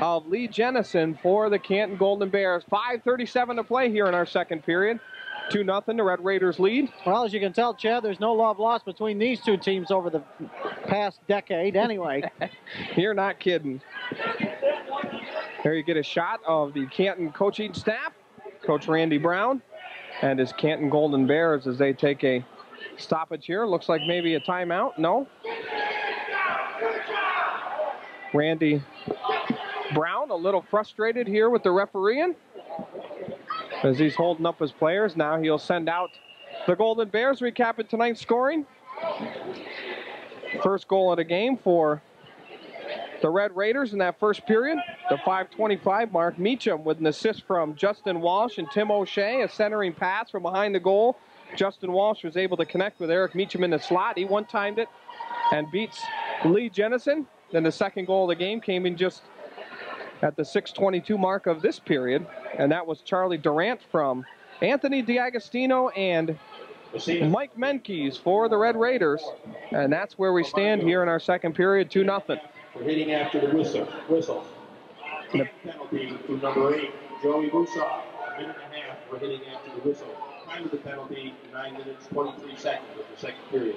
of Lee Jennison for the Canton Golden Bears. 5:37 to play here in our second period. 2-0, the Red Raiders lead. Well, as you can tell, Chad, there's no love lost between these two teams over the past decade anyway. You're not kidding. Here you get a shot of the Canton coaching staff, Coach Randy Brown, and his Canton Golden Bears as they take a stoppage here. Looks like maybe a timeout. No. Randy Brown a little frustrated here with the refereeing as he's holding up his players. Now he'll send out The Golden Bears recapping tonight's scoring. First goal of the game for the Red Raiders in that first period. The 5:25 mark. Meacham with an assist from Justin Walsh and Tim O'Shea. A centering pass from behind the goal. Justin Walsh was able to connect with Eric Meacham in the slot. He one-timed it and beats Lee Jennison. Then the second goal of the game came in just at the 6:22 mark of this period. And that was Charlie Durant from Anthony D'Agostino and Mike Menkes for the Red Raiders. And that's where we stand here in our second period, 2-0. For hitting after the whistle. Penalty from number 8, Joey Musa. A minute and a half for hitting after the whistle. Time of the penalty, 9 minutes, 23 seconds of the second period.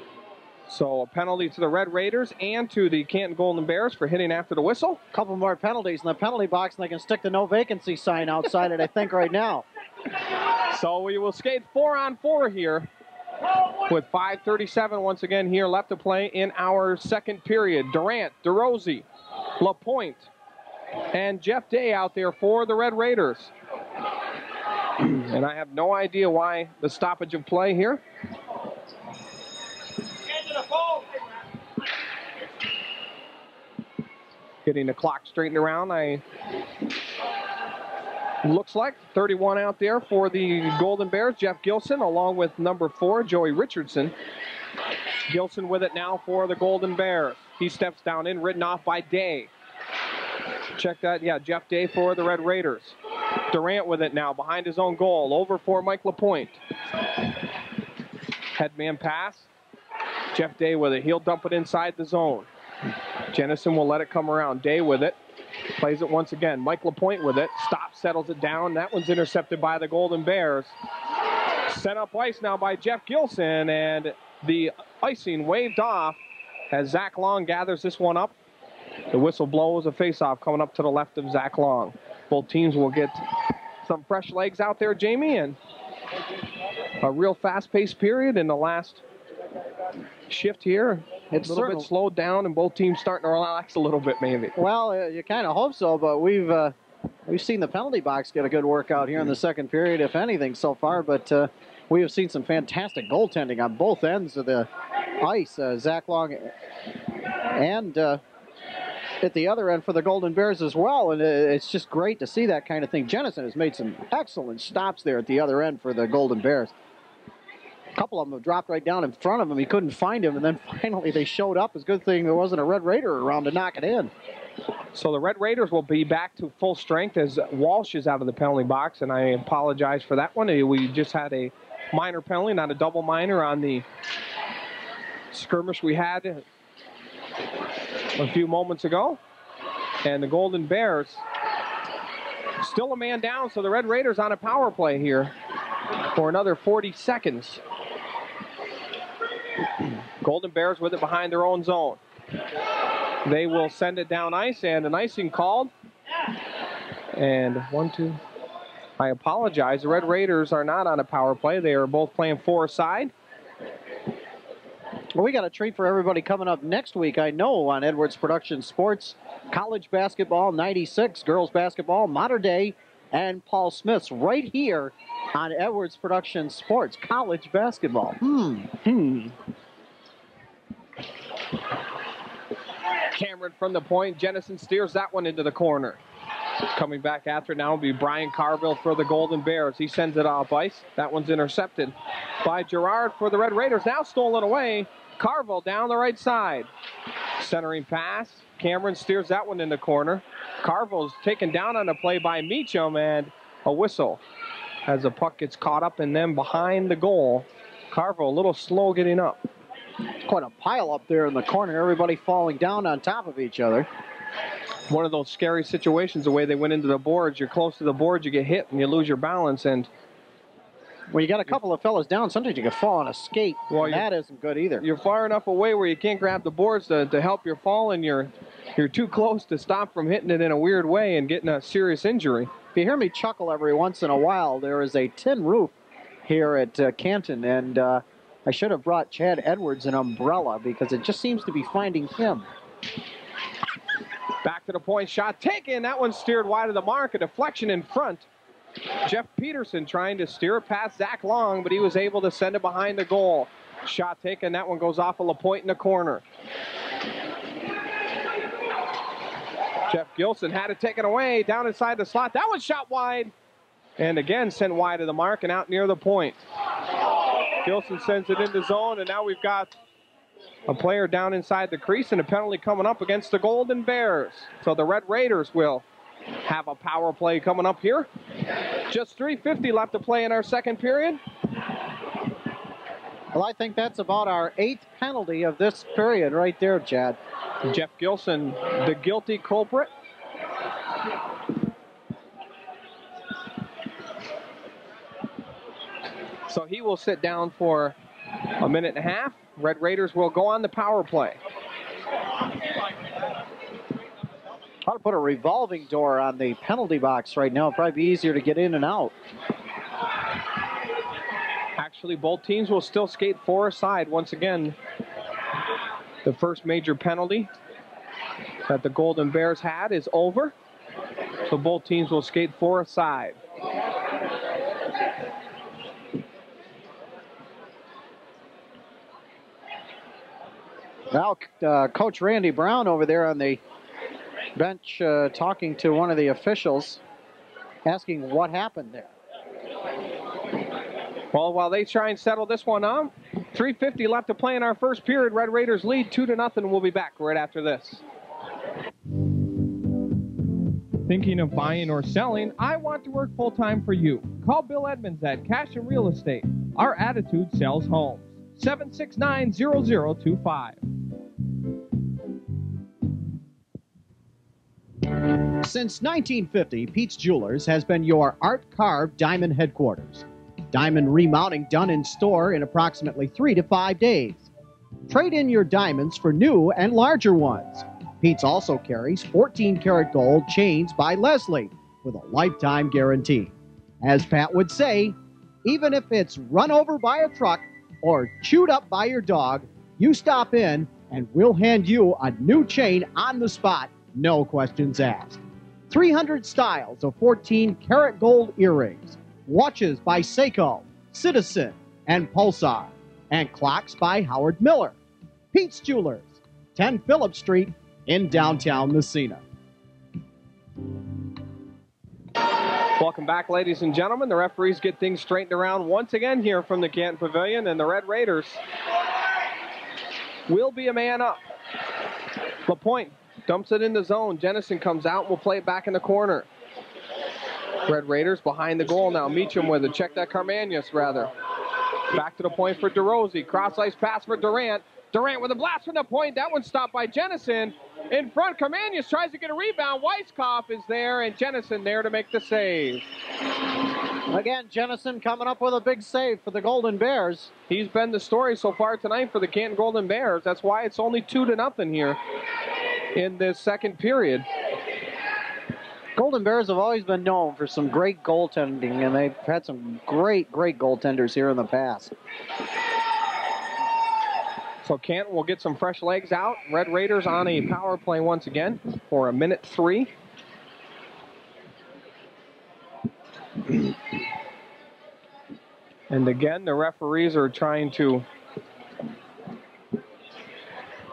So a penalty to the Red Raiders and to the Canton Golden Bears for hitting after the whistle. A couple more penalties in the penalty box, and they can stick the no vacancy sign outside it, I think, right now. So we will skate 4-on-4 here with 5:37 once again here left to play in our second period. Durant, DeRosie, LaPointe, and Jeff Day out there for the Red Raiders. And I have no idea why the stoppage of play here. Getting the clock straightened around. Looks like 31 out there for the Golden Bears. Jeff Gilson along with number 4, Joey Richardson. Gilson with it now for the Golden Bears. He steps down in, written off by Day. Check that. Yeah, Jeff Day for the Red Raiders. Durant with it now behind his own goal. Over for Mike LaPointe. Headman pass. Jeff Day with it. He'll dump it inside the zone. Jennison will let it come around. Day with it. Plays it once again. Mike LaPointe with it. Stops, settles it down. That one's intercepted by the Golden Bears. Set up ice now by Jeff Gilson. And the icing waved off as Zach Long gathers this one up. The whistle blows, a face-off coming up to the left of Zach Long. Both teams will get some fresh legs out there, Jamie, and a real fast-paced period in the last shift here. It's a little bit slowed down, and both teams starting to relax a little bit, maybe. Well, you kind of hope so, but we've seen the penalty box get a good workout here in the second period, if anything, so far. But we have seen some fantastic goaltending on both ends of the ice. Zach Long and at the other end for the Golden Bears as well, and it's just great to see that kind of thing. Jennison has made some excellent stops there at the other end for the Golden Bears. A couple of them have dropped right down in front of him. He couldn't find him, and then finally they showed up. It's a good thing there wasn't a Red Raider around to knock it in. So the Red Raiders will be back to full strength as Walsh is out of the penalty box, and I apologize for that one. We just had a minor penalty, not a double minor, on the skirmish we had a few moments ago. And the Golden Bears still a man down, so the Red Raiders on a power play here for another 40 seconds. Golden Bears with it behind their own zone. They will send it down ice, and an icing called. And 1, 2. I apologize. The Red Raiders are not on a power play. They are both playing four-side. Well, we got a treat for everybody coming up next week, I know, on Edwards Production Sports. College basketball, 96. Girls basketball, Modern Day, and Paul Smith's right here on Edwards Production Sports. College basketball. Cameron from the point. Jennison steers that one into the corner. Coming back after now will be Brian Carville for the Golden Bears. He sends it off ice. That one's intercepted by Gerard for the Red Raiders. Now stolen away. Carville down the right side. Centering pass. Cameron steers that one in the corner. Carville's taken down on a play by Meacham, and a whistle as the puck gets caught up and then behind the goal. Carville a little slow getting up. Quite a pile up there in the corner. Everybody falling down on top of each other. One of those scary situations, the way they went into the boards. You're close to the board, you get hit, and you lose your balance. And when you got a couple of fellas down, sometimes you can fall on a skate. Well, that isn't good either. You're far enough away where you can't grab the boards to help your fall, and you're too close to stop from hitting it in a weird way and getting a serious injury. If you hear me chuckle every once in a while, there is a tin roof here at Canton, and I should have brought Chad Edwards an umbrella because it just seems to be finding him. Back to the point, shot taken. That one steered wide of the mark. A deflection in front Jeff Peterson trying to steer it past Zach Long, but he was able to send it behind the goal. Shot taken. That one goes off of LaPointe in the corner. Jeff Gilson had it taken away down inside the slot. That one shot wide. And again, sent wide of the mark and out near the point. Gilson sends it into zone, and now we've got a player down inside the crease and a penalty coming up against the Golden Bears. So the Red Raiders will have a power play coming up here. Just 3:50 left to play in our second period. Well, I think that's about our 8th penalty of this period right there, Chad. Jeff Gilson, the guilty culprit. So he will sit down for a minute and a half. Red Raiders will go on the power play. Ought to put a revolving door on the penalty box right now. It'd probably be easier to get in and out. Actually, both teams will still skate 4 aside. Once again, the first major penalty that the Golden Bears had is over. So both teams will skate 4 aside. Now, Coach Randy Brown over there on the bench talking to one of the officials, asking what happened there. Well, while they try and settle this one up, 3:50 left to play in our first period. Red Raiders lead 2-0. We'll be back right after this. Thinking of buying or selling? I want to work full-time for you. Call Bill Edmonds at Cash and Real Estate. Our attitude sells homes. 769-0025. Since 1950, Pete's Jewelers has been your art-carved diamond headquarters. Diamond remounting done in store in approximately 3 to 5 days. Trade in your diamonds for new and larger ones. Pete's also carries 14-karat gold chains by Leslie with a lifetime guarantee. As Pat would say, even if it's run over by a truck or chewed up by your dog, you stop in and we'll hand you a new chain on the spot, no questions asked. 300 styles of 14-karat gold earrings, watches by Seiko, Citizen, and Pulsar, and clocks by Howard Miller. Pete's Jewelers, 10 Phillip Street in downtown Massena. Welcome back, ladies and gentlemen. The referees get things straightened around once again here from the Canton Pavilion, and the Red Raiders will be a man up. LaPointe dumps it in the zone. Jennison comes out and will play it back in the corner. Red Raiders behind the goal now. Meacham with it. Check that Carmanius, rather. Back to the point for DeRosie. Cross-ice pass for Durant. Durant with a blast from the point. That one stopped by Jennison. In front, Carmanius tries to get a rebound. Weiskopf is there, and Jennison there to make the save. Again, Jennison coming up with a big save for the Golden Bears. He's been the story so far tonight for the Canton Golden Bears. That's why it's only 2-0 here in this second period. Golden Bears have always been known for some great goaltending, and they've had some great goaltenders here in the past. So Canton will get some fresh legs out. Red Raiders on a power play once again for a minute 3. And again, the referees are trying to...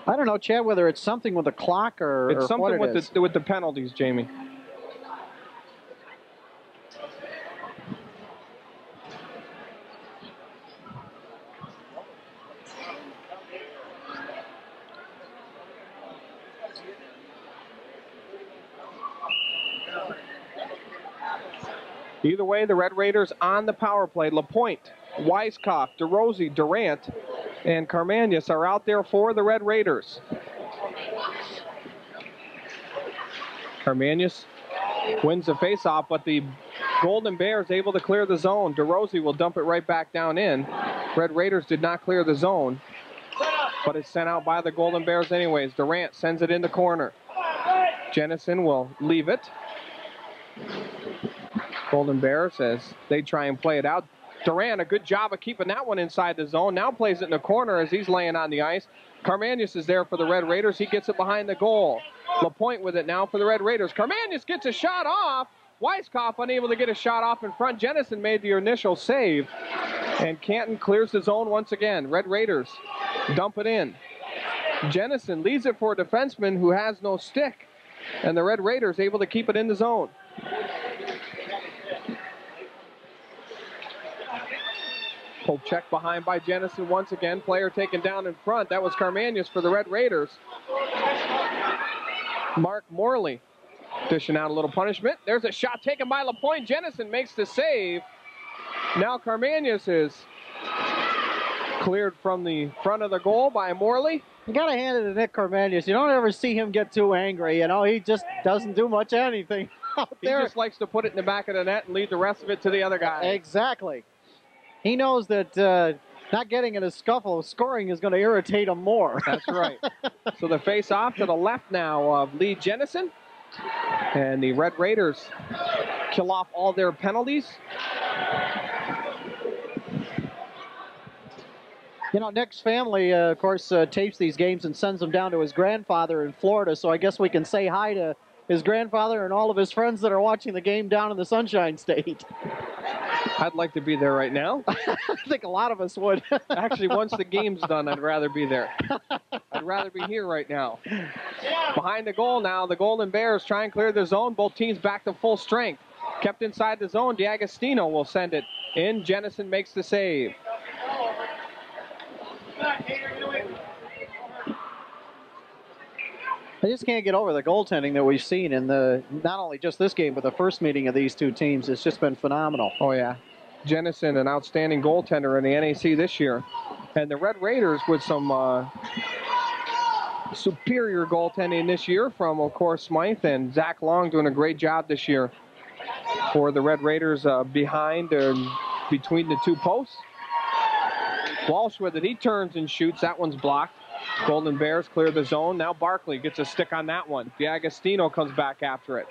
I don't know, Chad, whether it's something with the clock or it's something what with the penalties, Jamie. Either way, the Red Raiders on the power play. LaPointe, Weiskopf, DeRosie, Durant, and Carmanius are out there for the Red Raiders. Carmanius wins the faceoff, but the Golden Bears able to clear the zone. DeRosie will dump it right back down in. Red Raiders did not clear the zone, but it's sent out by the Golden Bears anyways. Durant sends it in the corner. Jennison will leave it. Golden Bears as they try and play it out. Durant, a good job of keeping that one inside the zone. Now plays it in the corner as he's laying on the ice. Carmanius is there for the Red Raiders. He gets it behind the goal. LaPointe with it now for the Red Raiders. Carmanius gets a shot off, Weiskopf unable to get a shot off in front. Jennison made the initial save. And Canton clears the zone once again. Red Raiders dump it in. Jennison leaves it for a defenseman who has no stick. And the Red Raiders able to keep it in the zone. Pulled check behind by Jennison once again. Player taken down in front. That was Carmanius for the Red Raiders. Mark Morley dishing out a little punishment. There's a shot taken by LaPointe. Jennison makes the save. Now Carmanius is cleared from the front of the goal by Morley. You got to hand it to Nick Carmanius. You don't ever see him get too angry. You know, he just doesn't do much anything out there. He just likes to put it in the back of the net and lead the rest of it to the other guy. Exactly. He knows that not getting in a scuffle, scoring is going to irritate him more. That's right. So the face-off to the left now of Lee Jennison. And the Red Raiders kill off all their penalties. You know, Nick's family, of course, tapes these games and sends them down to his grandfather in Florida, so I guess we can say hi to his grandfather and all of his friends that are watching the game down in the Sunshine State. I'd like to be there right now. I think a lot of us would. Actually, once the game's done, I'd rather be there. I'd rather be here right now. Behind the goal now, the Golden Bears try and clear the zone. Both teams back to full strength. Kept inside the zone. D'Agostino will send it in. Jennison makes the save. I just can't get over the goaltending that we've seen in not only just this game, but the first meeting of these two teams. It's just been phenomenal. Oh, yeah. Jennison, an outstanding goaltender in the NAC this year. And the Red Raiders with some superior goaltending this year from, of course, Smythe and Zach Long doing a great job this year for the Red Raiders behind and between the two posts. Walsh with it. He turns and shoots. That one's blocked. Golden Bears clear the zone. Now Barkley gets a stick on that one. D'Agostino comes back after it.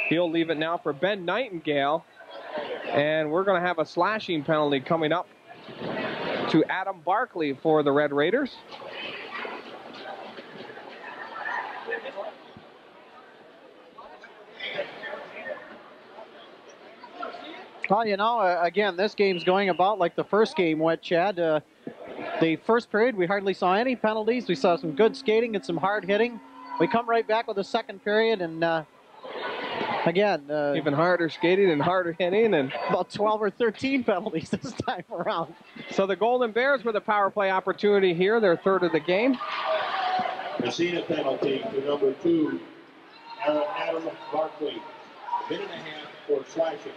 He'll leave it now for Ben Nightingale. And we're going to have a slashing penalty coming up to Adam Barkley for the Red Raiders. Well, you know, again, this game's going about like the first game went, Chad. The first period, we hardly saw any penalties. We saw some good skating and some hard hitting. We come right back with the second period, and again, even harder skating and harder hitting, and about 12 or 13 penalties this time around. So the Golden Bears with a power play opportunity here, their third of the game. Massena penalty to number 2, Adam Barkley. A minute and a half for slashing.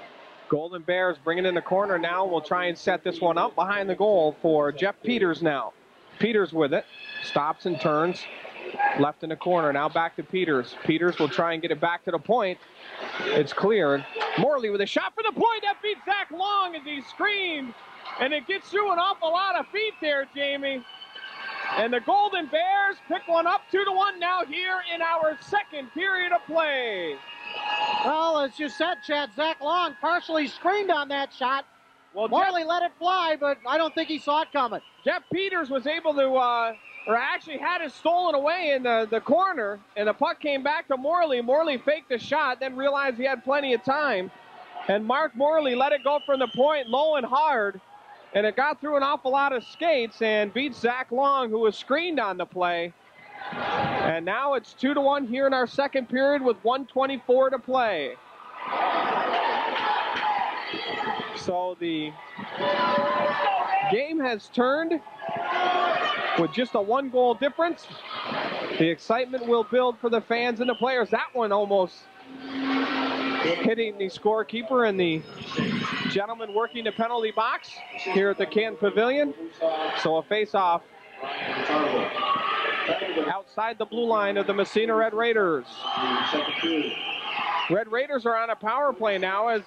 Golden Bears bringing in the corner now. We'll try and set this one up behind the goal for Jeff Peters now. Peters with it. Stops and turns. Left in the corner. Now back to Peters. Peters will try and get it back to the point. It's cleared. Morley with a shot for the point. That beats Zach Long as he screamed. And it gets through an awful lot of feet there, Jamie. And the Golden Bears pick one up 2-1 now here in our second period of play. Well, as you said, Chad, Zach Long partially screened on that shot. Well, Morley let it fly, but I don't think he saw it coming. Jeff Peters was able to, or actually had it stolen away in the corner, and the puck came back to Morley. Morley faked the shot, then realized he had plenty of time. And Mark Morley let it go from the point low and hard, and it got through an awful lot of skates and beat Zach Long, who was screened on the play. And now it's 2-1 here in our second period with 1:24 to play. So the game has turned with just a 1-goal difference. The excitement will build for the fans and the players. That one almost hitting the scorekeeper and the gentleman working the penalty box here at the Canton Pavilion. So a face-off outside the blue line of the Massena Red Raiders. Red Raiders are on a power play now. As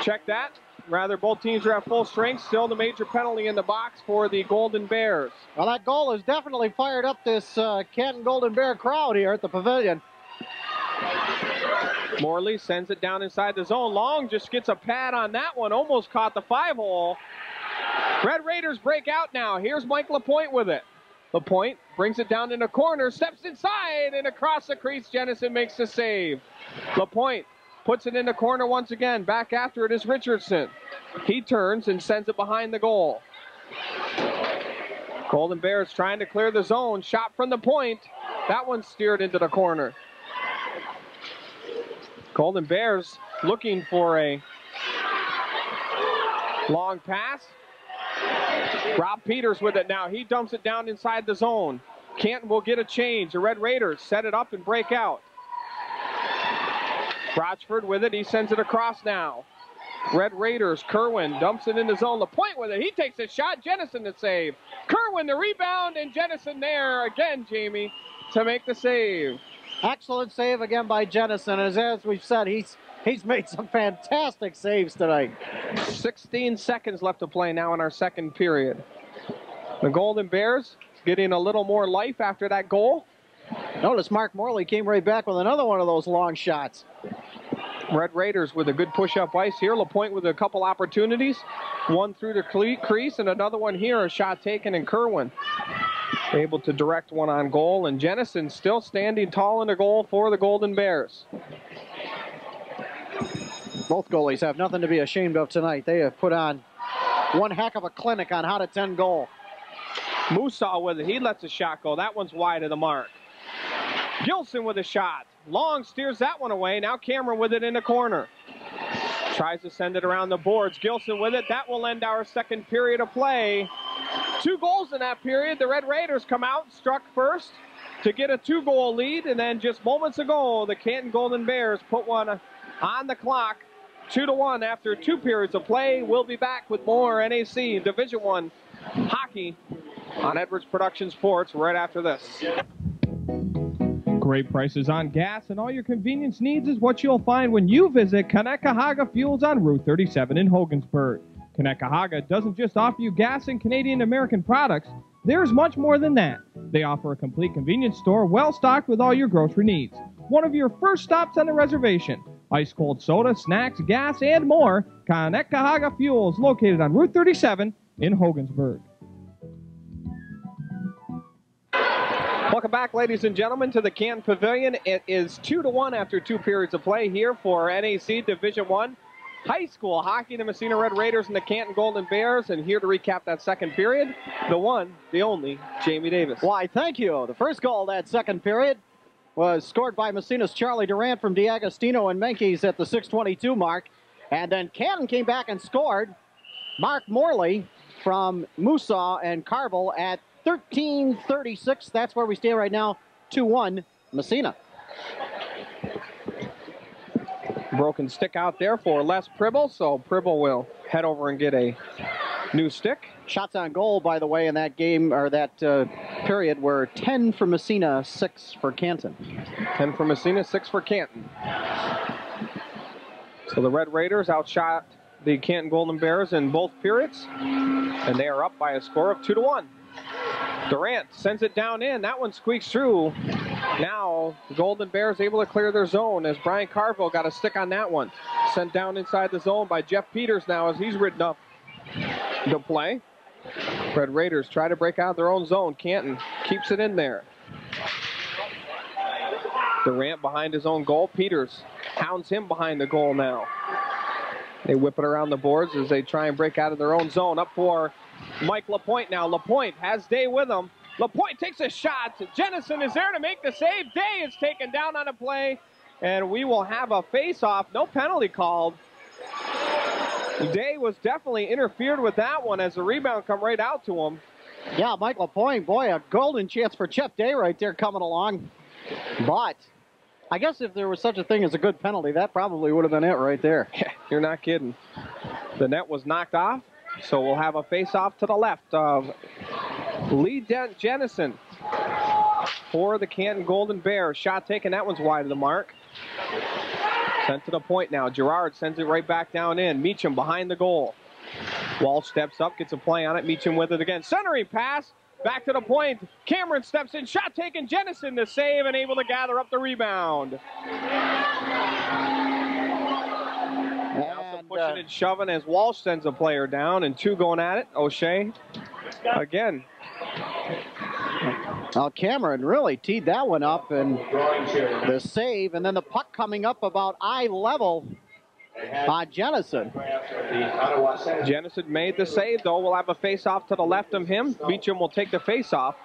check that. Rather, both teams are at full strength. Still the major penalty in the box for the Golden Bears. Well, that goal has definitely fired up this Canton Golden Bear crowd here at the Pavilion. Morley sends it down inside the zone. Long just gets a pad on that one. Almost caught the 5-hole. Red Raiders break out now. Here's Mike LaPointe with it. LaPointe brings it down in the corner, steps inside, and across the crease, Jennison makes the save. LaPointe puts it in the corner once again. Back after it is Richardson. He turns and sends it behind the goal. Golden Bears trying to clear the zone. Shot from the point. That one steered into the corner. Golden Bears looking for a long pass. Rob Peters with it now. He dumps it down inside the zone. Canton will get a change. The Red Raiders set it up and break out. Rochford with it. He sends it across now. Red Raiders. Kerwin dumps it in the zone. LaPointe with it. He takes a shot. Jennison to save. Kerwin the rebound, and Jennison there again, Jamie, to make the save. Excellent save again by Jennison. As we've said, he's made some fantastic saves tonight. 16 seconds left to play now in our second period. The Golden Bears getting a little more life after that goal. Notice Mark Morley came right back with another one of those long shots. Red Raiders with a good push-up ice here. LaPointe with a couple opportunities. One through the crease and another one here. A shot taken, and Kerwin able to direct one on goal. And Jennison still standing tall in the goal for the Golden Bears. Both goalies have nothing to be ashamed of tonight. They have put on one heck of a clinic on how to 10 goal. Musa with it. He lets a shot go. That one's wide of the mark. Gilson with a shot. Long steers that one away. Now Cameron with it in the corner. Tries to send it around the boards. Gilson with it. That will end our second period of play. 2 goals in that period. The Red Raiders come out, struck first to get a 2-goal lead. And then just moments ago, the Canton Golden Bears put one on the clock. 2-1 after 2 periods of play. We'll be back with more NAC Division I hockey on Edwards Production Sports right after this. Great prices on gas and all your convenience needs is what you'll find when you visit Kanekahaga Fuels on Route 37 in Hogansburg. Kanekahaga doesn't just offer you gas and Canadian American products. There's much more than that. They offer a complete convenience store well stocked with all your grocery needs. One of your first stops on the reservation. Ice cold soda, snacks, gas, and more. Kanekahaga Fuels, located on Route 37 in Hogansburg. Welcome back, ladies and gentlemen, to the Canton Pavilion. It is 2-1 after 2 periods of play here for NAC Division I high school hockey. The Massena Red Raiders and the Canton Golden Bears. And here to recap that second period, the one, the only, Jamie Davis. Why, thank you. The first goal that second period was scored by Massena's Charlie Durant from DiAgostino and Menkes at the 6:22 mark. And then Canton came back and scored. Mark Morley from Musa and Carville at 13:36. That's where we stand right now. 2-1 Massena. Broken stick out there for Les Pribble, so Pribble will head over and get a new stick. Shots on goal, by the way, in that game, or that period, were 10 for Massena, 6 for Canton. 10 for Massena, 6 for Canton. So the Red Raiders outshot the Canton Golden Bears in both periods, and they are up by a score of 2-1. Durant sends it down in. That one squeaks through. Now the Golden Bears able to clear their zone as Brian Carville got a stick on that one. Sent down inside the zone by Jeff Peters now as he's ridden up the play. Red Raiders try to break out their own zone. Canton keeps it in there. Durant behind his own goal. Peters hounds him behind the goal now. They whip it around the boards as they try and break out of their own zone. Up for Mike LaPointe now. LaPointe has Day with him. LaPointe takes a shot. Jennison is there to make the save. Day is taken down on a play, and we will have a face-off. No penalty called. Day was definitely interfered with that one as the rebound come right out to him. Yeah, Mike LaPointe, boy, a golden chance for Jeff Day right there coming along. But I guess if there was such a thing as a good penalty, that probably would have been it right there. You're not kidding. The net was knocked off, so we'll have a face-off to the left of Lee Jennison for the Canton Golden Bears. Shot taken. That one's wide of the mark. Sent to the point now. Gerard sends it right back down in. Meacham behind the goal. Walsh steps up, gets a play on it. Meacham with it again. Centering pass. Back to the point. Cameron steps in. Shot taken. Jennison to save and able to gather up the rebound. Pushing and shoving as Walsh sends a player down, and 2 going at it. O'Shea again. Well, Cameron really teed that one up, and the save, and then the puck coming up about eye level on Jennison. Jennison made the save, though. We'll have a face-off to the left of him. Beecham will take the face-off.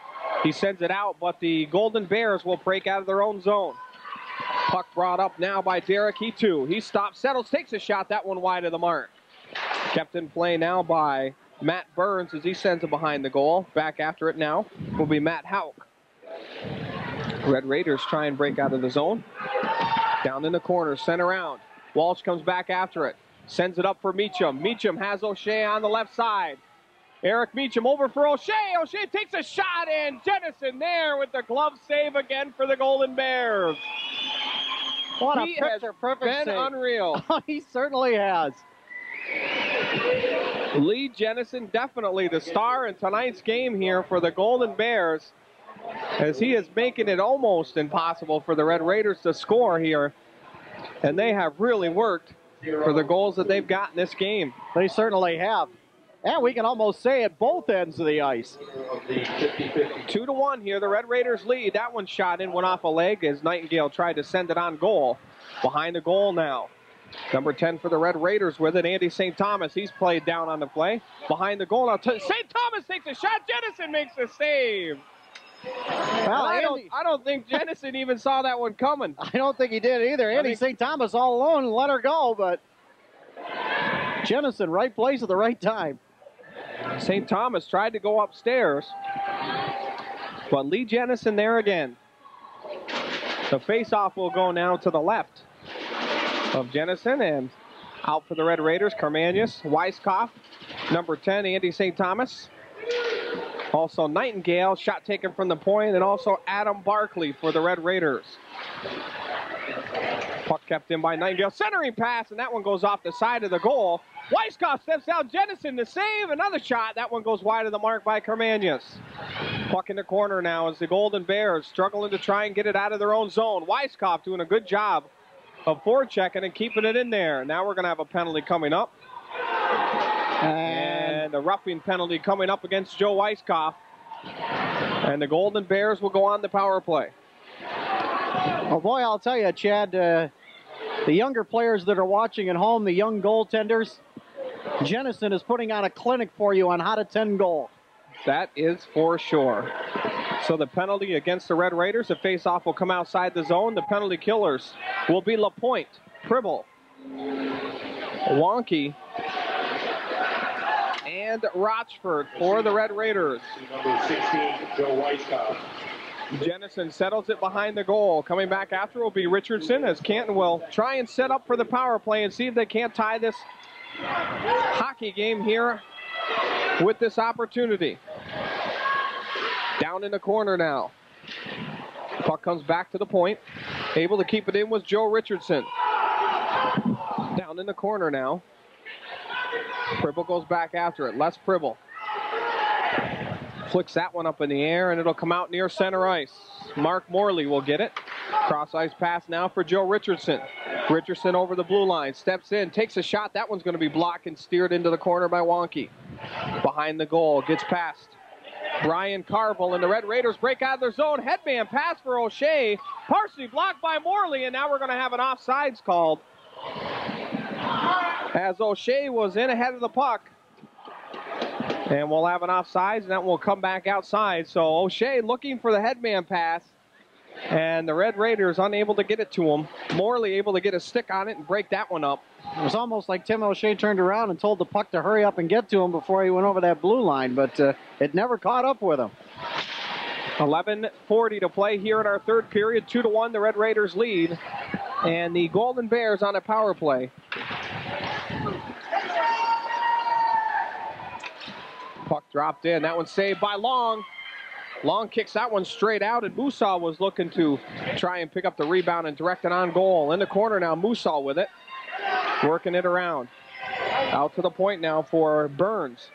He sends it out, but the Golden Bears will break out of their own zone. Puck brought up now by Derek. He stops, settles, takes a shot. That one wide of the mark. Kept in play now by Matt Burns as he sends it behind the goal. Back after it now will be Matt Hauk. Red Raiders try and break out of the zone. Down in the corner, sent around. Walsh comes back after it. Sends it up for Meacham. Meacham has O'Shea on the left side. Eric Meacham over for O'Shea. O'Shea takes a shot, and Jennison there with the glove save again for the Golden Bears. What a picture-perfect save. Unreal. He certainly has. Lee Jennison, definitely the star in tonight's game here for the Golden Bears, as he is making it almost impossible for the Red Raiders to score here. And they have really worked for the goals that they've got in this game. They certainly have. And we can almost say at both ends of the ice. 2-1 here. The Red Raiders lead. That one shot in, went off a leg as Nightingale tried to send it on goal. Behind the goal now. Number 10 for the Red Raiders with it, Andy St. Thomas. He's played down on the play. Behind the goal now. St. Thomas takes a shot. Jennison makes the save. Well, I don't think Jennison even saw that one coming. I don't think he did either. Andy St. Thomas all alone and let her go, but Jennison, right place at the right time. St. Thomas tried to go upstairs, but Lee Jennison there again. The face-off will go now to the left of Jennison, and out for the Red Raiders, Karmanius, Weiskopf, number 10, Andy St. Thomas. Also Nightingale, shot taken from the point, and also Adam Barkley for the Red Raiders. Puck kept in by Nightingale, centering pass, and that one goes off the side of the goal. Weiskopf steps out, Jennison to save, another shot. That one goes wide of the mark by Karmanius. Puck in the corner now as the Golden Bears struggling to try and get it out of their own zone. Weiskopf doing a good job of forechecking and keeping it in there. Now we're going to have a penalty coming up. And a roughing penalty coming up against Joe Weiskopf. And the Golden Bears will go on the power play. Oh boy, I'll tell you, Chad, the younger players that are watching at home, the young goaltenders, Jennison is putting on a clinic for you on how to 10 goal. That is for sure. So the penalty against the Red Raiders, the face-off will come outside the zone. The penalty killers will be LaPointe, Pribble, Wonky, and Rochford for the Red Raiders. Number 16, Joe Weiskopf. Jennison settles it behind the goal. Coming back after will be Richardson, as Canton will try and set up for the power play and see if they can't tie this hockey game here with this opportunity. Down in the corner now. Puck comes back to the point. Able to keep it in was Joe Richardson. Down in the corner now. Pribble goes back after it. Les Pribble flicks that one up in the air, and it'll come out near center ice. Mark Morley will get it. Cross ice pass now for Joe Richardson. Richardson over the blue line, steps in, takes a shot. That one's going to be blocked and steered into the corner by Wonky. Behind the goal, gets past Brian Carville, and the Red Raiders break out of their zone. Headman pass for O'Shea, partially blocked by Morley, and now we're going to have an offsides called, as O'Shea was in ahead of the puck. And we'll have an offsides, and that will come back outside. So O'Shea looking for the headman pass, and the Red Raiders unable to get it to him. Morley able to get a stick on it and break that one up. It was almost like Tim O'Shea turned around and told the puck to hurry up and get to him before he went over that blue line, but it never caught up with him. 11:40 to play here in our third period. 2-1, the Red Raiders lead, and the Golden Bears on a power play. Puck dropped in. That one saved by Long. Long kicks that one straight out, and Musa was looking to try and pick up the rebound and direct it on goal. In the corner now, Musa with it. Working it around. Out to the point now for Burns.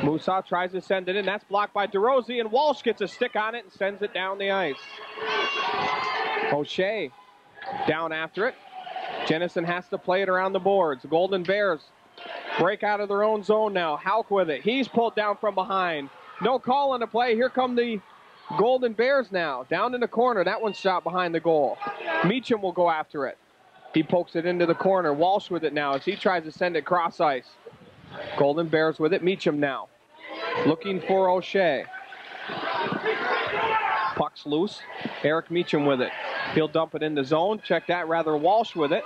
Musa tries to send it in. That's blocked by DeRozzi, and Walsh gets a stick on it and sends it down the ice. O'Shea down after it. Jennison has to play it around the boards. The Golden Bears break out of their own zone now. Hauk with it. He's pulled down from behind. No call on the play. Here come the Golden Bears now, down in the corner. That one's shot behind the goal. Meacham will go after it. He pokes it into the corner. Walsh with it now as he tries to send it cross ice. Golden Bears with it. Meacham now. Looking for O'Shea. Puck's loose. Eric Meacham with it. He'll dump it in the zone. Check that. Rather Walsh with it.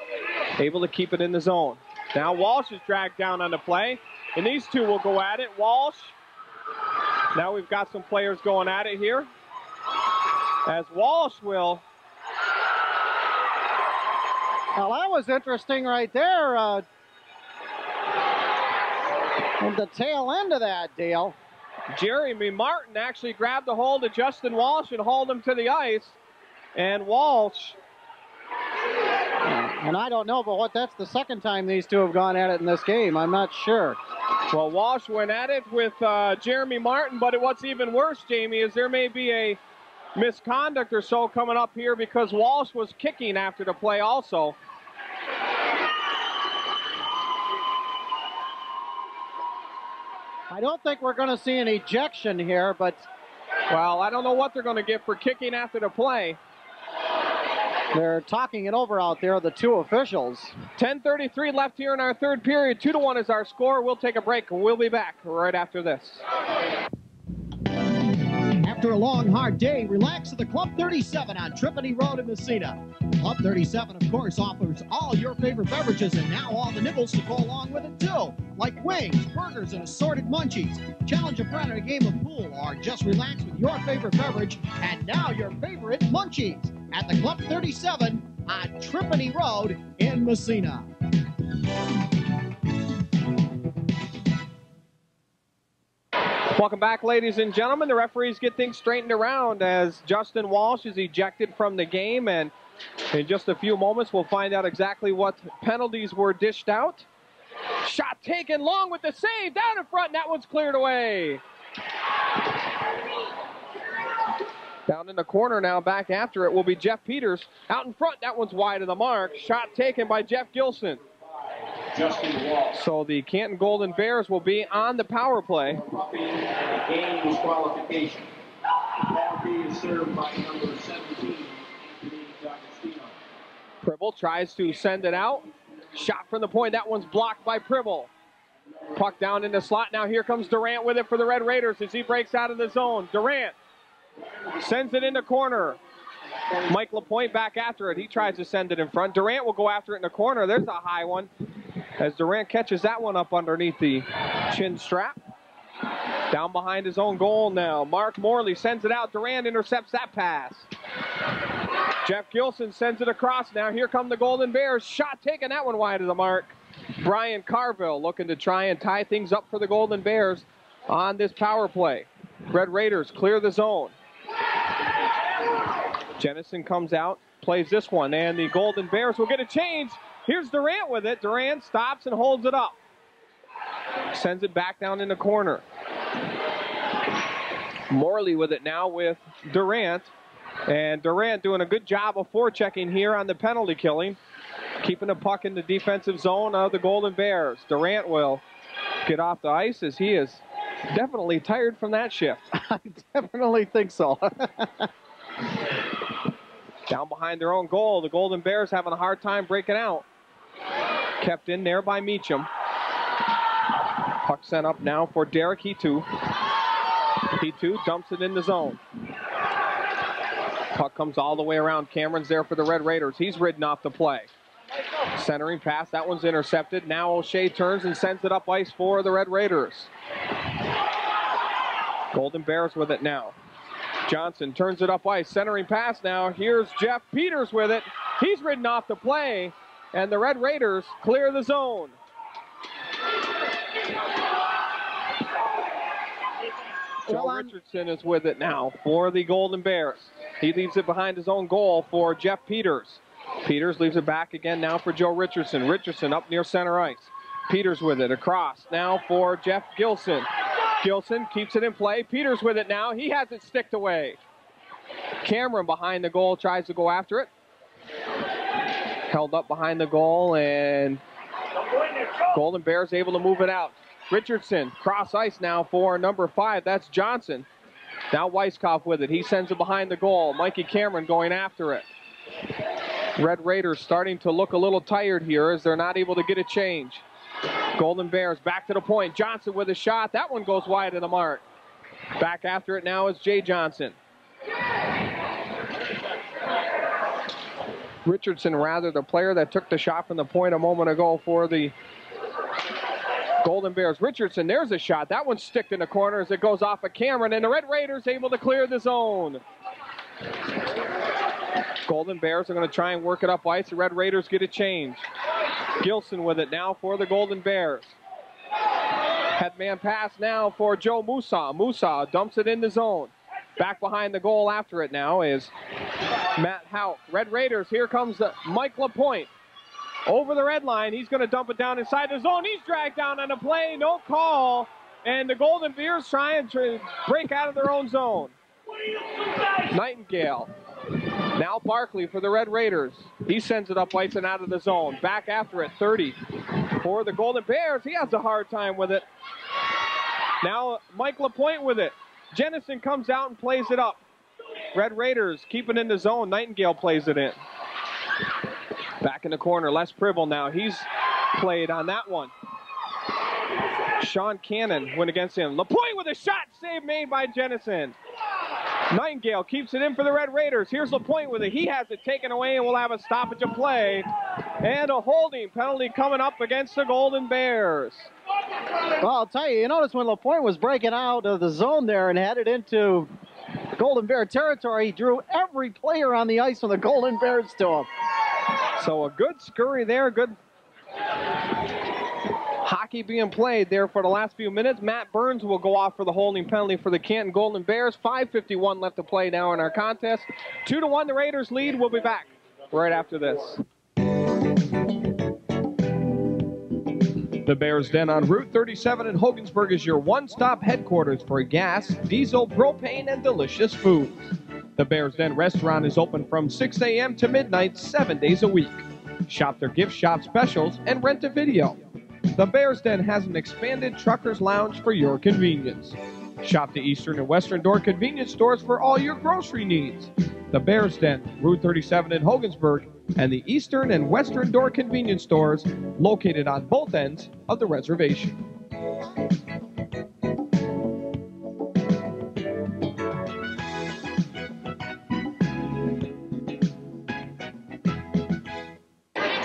Able to keep it in the zone. Now Walsh is dragged down on the play. And these two will go at it. Walsh. Now we've got some players going at it here. As Walsh will. Well, that was interesting right there. At the tail end of that deal. Jeremy Martin actually grabbed a hold of Justin Walsh and hauled him to the ice. And Walsh. And I don't know, but that's the second time these two have gone at it in this game. I'm not sure. Well, Walsh went at it with Jeremy Martin, but what's even worse, Jamie, is there may be a misconduct or so coming up here because Walsh was kicking after the play also. I don't think we're going to see an ejection here, but... Well, I don't know what they're going to get for kicking after the play. They're talking it over out there, the two officials. 10:33 left here in our third period. 2-1 is our score. We'll take a break. We'll be back right after this. After a long, hard day, relax at the Club 37 on Trippany Road in Massena. Club 37, of course, offers all your favorite beverages and now all the nibbles to go along with it, too. Like wings, burgers, and assorted munchies. Challenge a friend in a game of pool or just relax with your favorite beverage and now your favorite munchies at the Club 37 on Trippany Road in Massena. Welcome back, ladies and gentlemen. The referees get things straightened around as Justin Walsh is ejected from the game, and in just a few moments we'll find out exactly what penalties were dished out. Shot taken long with the save down in front, and that one's cleared away. Down in the corner now, back after it will be Jeff Peters. Out in front, that one's wide of the mark. Shot taken by Jeff Gilson. So the Canton Golden Bears will be on the power play. Game disqualification. Penalty is served by number 17, Anthony D'Agostino. Pribble tries to send it out. Shot from the point. That one's blocked by Pribble. Puck down in the slot. Now here comes Durant with it for the Red Raiders as he breaks out of the zone. Durant sends it in the corner. Mike LaPointe back after it. He tries to send it in front. Durant will go after it in the corner. There's a high one as Durant catches that one up underneath the chin strap. Down behind his own goal now. Mark Morley sends it out. Durant intercepts that pass. Jeff Gilson sends it across. Now here come the Golden Bears. Shot taken, that one wide of the mark. Brian Carville looking to try and tie things up for the Golden Bears on this power play. Red Raiders clear the zone. Jennison comes out, plays this one, and the Golden Bears will get a change. Here's Durant with it. Durant stops and holds it up. Sends it back down in the corner. Morley with it now with Durant. And Durant doing a good job of forechecking here on the penalty killing. Keeping the puck in the defensive zone of the Golden Bears. Durant will get off the ice as he is definitely tired from that shift. I definitely think so. Down behind their own goal, the Golden Bears having a hard time breaking out. Kept in there by Meacham. Puck sent up now for Derek Hetu. Hetu dumps it in the zone. Puck comes all the way around. Cameron's there for the Red Raiders. He's ridden off the play. Centering pass, that one's intercepted. Now O'Shea turns and sends it up ice for the Red Raiders. Golden Bears with it now. Johnson turns it up ice. Centering pass now. Here's Jeff Peters with it. He's ridden off the play, and the Red Raiders clear the zone. Joe Richardson is with it now for the Golden Bears. He leaves it behind his own goal for Jeff Peters. Peters leaves it back again now for Joe Richardson. Richardson up near center ice. Peters with it across now for Jeff Gilson. Gilson keeps it in play. Peters with it now. He has it sticked away. Cameron behind the goal tries to go after it. Held up behind the goal, and Golden Bears able to move it out. Richardson cross ice now for number 5. That's Johnson. Now Weiskopf with it. He sends it behind the goal. Mikey Cameron going after it. Red Raiders starting to look a little tired here as they're not able to get a change. Golden Bears back to the point. Johnson with a shot. That one goes wide of the mark. Back after it now is Jay Johnson. Richardson, rather, the player that took the shot from the point a moment ago for the Golden Bears. Richardson, there's a shot. That one's sticked in the corner as it goes off of Cameron, and the Red Raiders able to clear the zone. Golden Bears are going to try and work it up ice. The Red Raiders get a change. Gilson with it now for the Golden Bears. Headman pass now for Joe Musa. Musa dumps it in the zone. Back behind the goal after it now is Matt Houck. Red Raiders, here comes Mike LaPointe. Over the red line, he's going to dump it down inside the zone. He's dragged down on the play, no call. And the Golden Bears trying to break out of their own zone. Nightingale. Now Barkley for the Red Raiders. He sends it up ice and out of the zone. Back after it, 30 for the Golden Bears. He has a hard time with it. Now Mike LaPointe with it. Jennison comes out and plays it up. Red Raiders keep it in the zone. Nightingale plays it in. Back in the corner, Les Pribble now. He's played on that one. Sean Cannon went against him. LaPointe with a shot. Save made by Jennison. Nightingale keeps it in for the Red Raiders. Here's LaPointe with it. He has it taken away, and we'll have a stoppage of play. And a holding penalty coming up against the Golden Bears. Well, I'll tell you, you notice when LaPointe was breaking out of the zone there and headed into Golden Bear territory, he drew every player on the ice from the Golden Bears to him. So a good scurry there, good hockey being played there for the last few minutes. Matt Burns will go off for the holding penalty for the Canton Golden Bears. 5:51 left to play now in our contest. 2-1 the Raiders lead. We'll be back right after this. The Bears Den on Route 37 in Hogansburg is your one-stop headquarters for gas, diesel, propane, and delicious foods. The Bears Den restaurant is open from 6 a.m. to midnight, 7 days a week. Shop their gift shop specials and rent a video. The Bears Den has an expanded trucker's lounge for your convenience. Shop the Eastern and Western Door convenience stores for all your grocery needs. The Bears Den, Route 37 in Hogansburg, and the Eastern and Western Door convenience stores located on both ends of the reservation.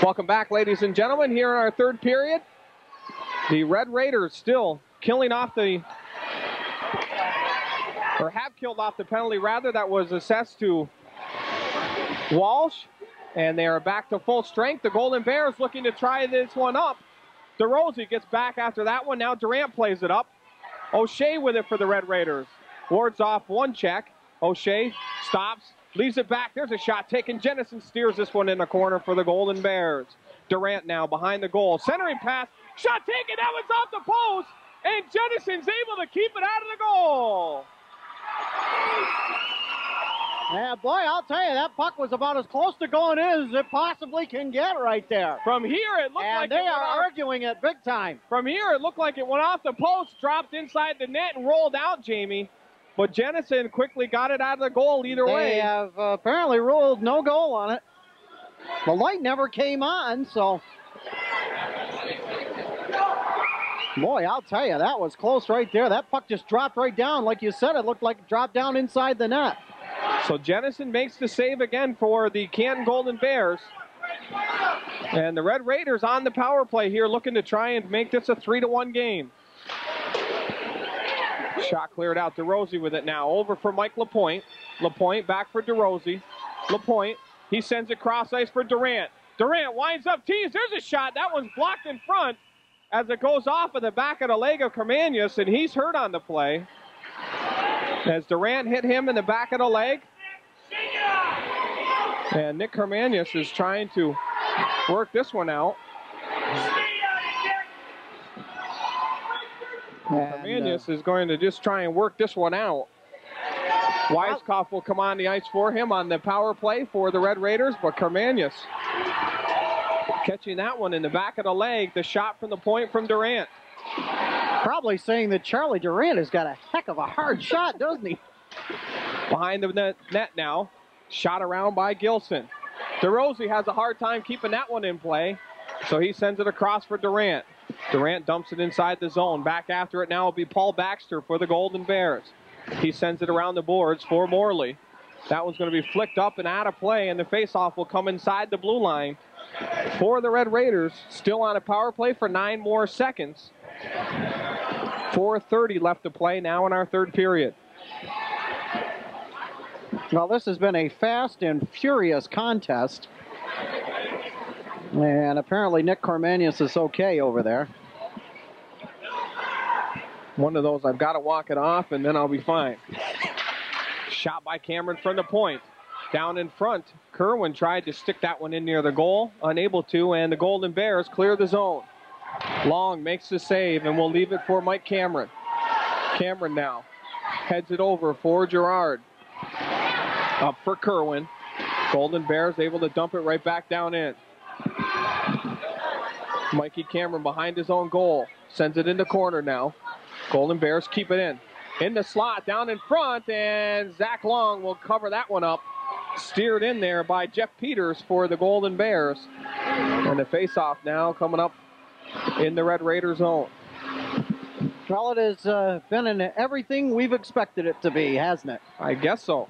Welcome back, ladies and gentlemen, here in our third period. The Red Raiders still killing off the, or have killed off the penalty, rather, that was assessed to Walsh. And they are back to full strength. The Golden Bears looking to try this one up. DeRosie gets back after that one. Now Durant plays it up. O'Shea with it for the Red Raiders. Wards off one check. O'Shea stops, leaves it back. There's a shot taken. Jennison steers this one in the corner for the Golden Bears. Durant now behind the goal. Centering pass. Shot taken. That one's off the post. And Jennison's able to keep it out of the goal. Yeah, boy, I'll tell you, that puck was about as close to going in as it possibly can get right there. From here, it looked like they are arguing it big time. From here, it looked like it went off the post, dropped inside the net, and rolled out, Jamie. But Jennison quickly got it out of the goal either way. They have apparently ruled no goal on it. The light never came on, so... Boy, I'll tell you, that was close right there. That puck just dropped right down. Like you said, it looked like it dropped down inside the net. So Jennison makes the save again for the Canton Golden Bears. And the Red Raiders on the power play here looking to try and make this a 3-1 game. Shot cleared out. DeRosie with it now. Over for Mike LaPointe. LaPointe back for DeRosie. LaPointe, he sends it cross ice for Durant. Durant winds up tees. There's a shot. That one's blocked in front as it goes off of the back of the leg of Kermanius, and he's hurt on the play. As Durant hit him in the back of the leg. And Nick Kermanius is trying to work this one out. Kermanius is going to just try and work this one out. Weiskopf will come on the ice for him on the power play for the Red Raiders, but Kermanius catching that one in the back of the leg, the shot from the point from Durant. Probably saying that Charlie Durant has got a heck of a hard shot, doesn't he? Behind the net now. Shot around by Gilson. DeRosie has a hard time keeping that one in play, so he sends it across for Durant. Durant dumps it inside the zone. Back after it now will be Paul Baxter for the Golden Bears. He sends it around the boards for Morley. That one's going to be flicked up and out of play, and the faceoff will come inside the blue line for the Red Raiders. Still on a power play for 9 more seconds. 4:30 left to play now in our third period. Well, this has been a fast and furious contest. And apparently Nick Cormanius is okay over there. One of those, I've got to walk it off and then I'll be fine. Shot by Cameron from the point. Down in front, Kerwin tried to stick that one in near the goal. Unable to, and the Golden Bears clear the zone. Long makes the save, and we'll leave it for Mike Cameron. Cameron now heads it over for Gerard. Up for Kerwin. Golden Bears able to dump it right back down in. Mikey Cameron behind his own goal. Sends it in the corner now. Golden Bears keep it in. In the slot, down in front, and Zach Long will cover that one up. Steered in there by Jeff Peters for the Golden Bears. And the face-off now coming up in the Red Raider zone. Well, it has been in everything we've expected it to be, hasn't it? I guess so.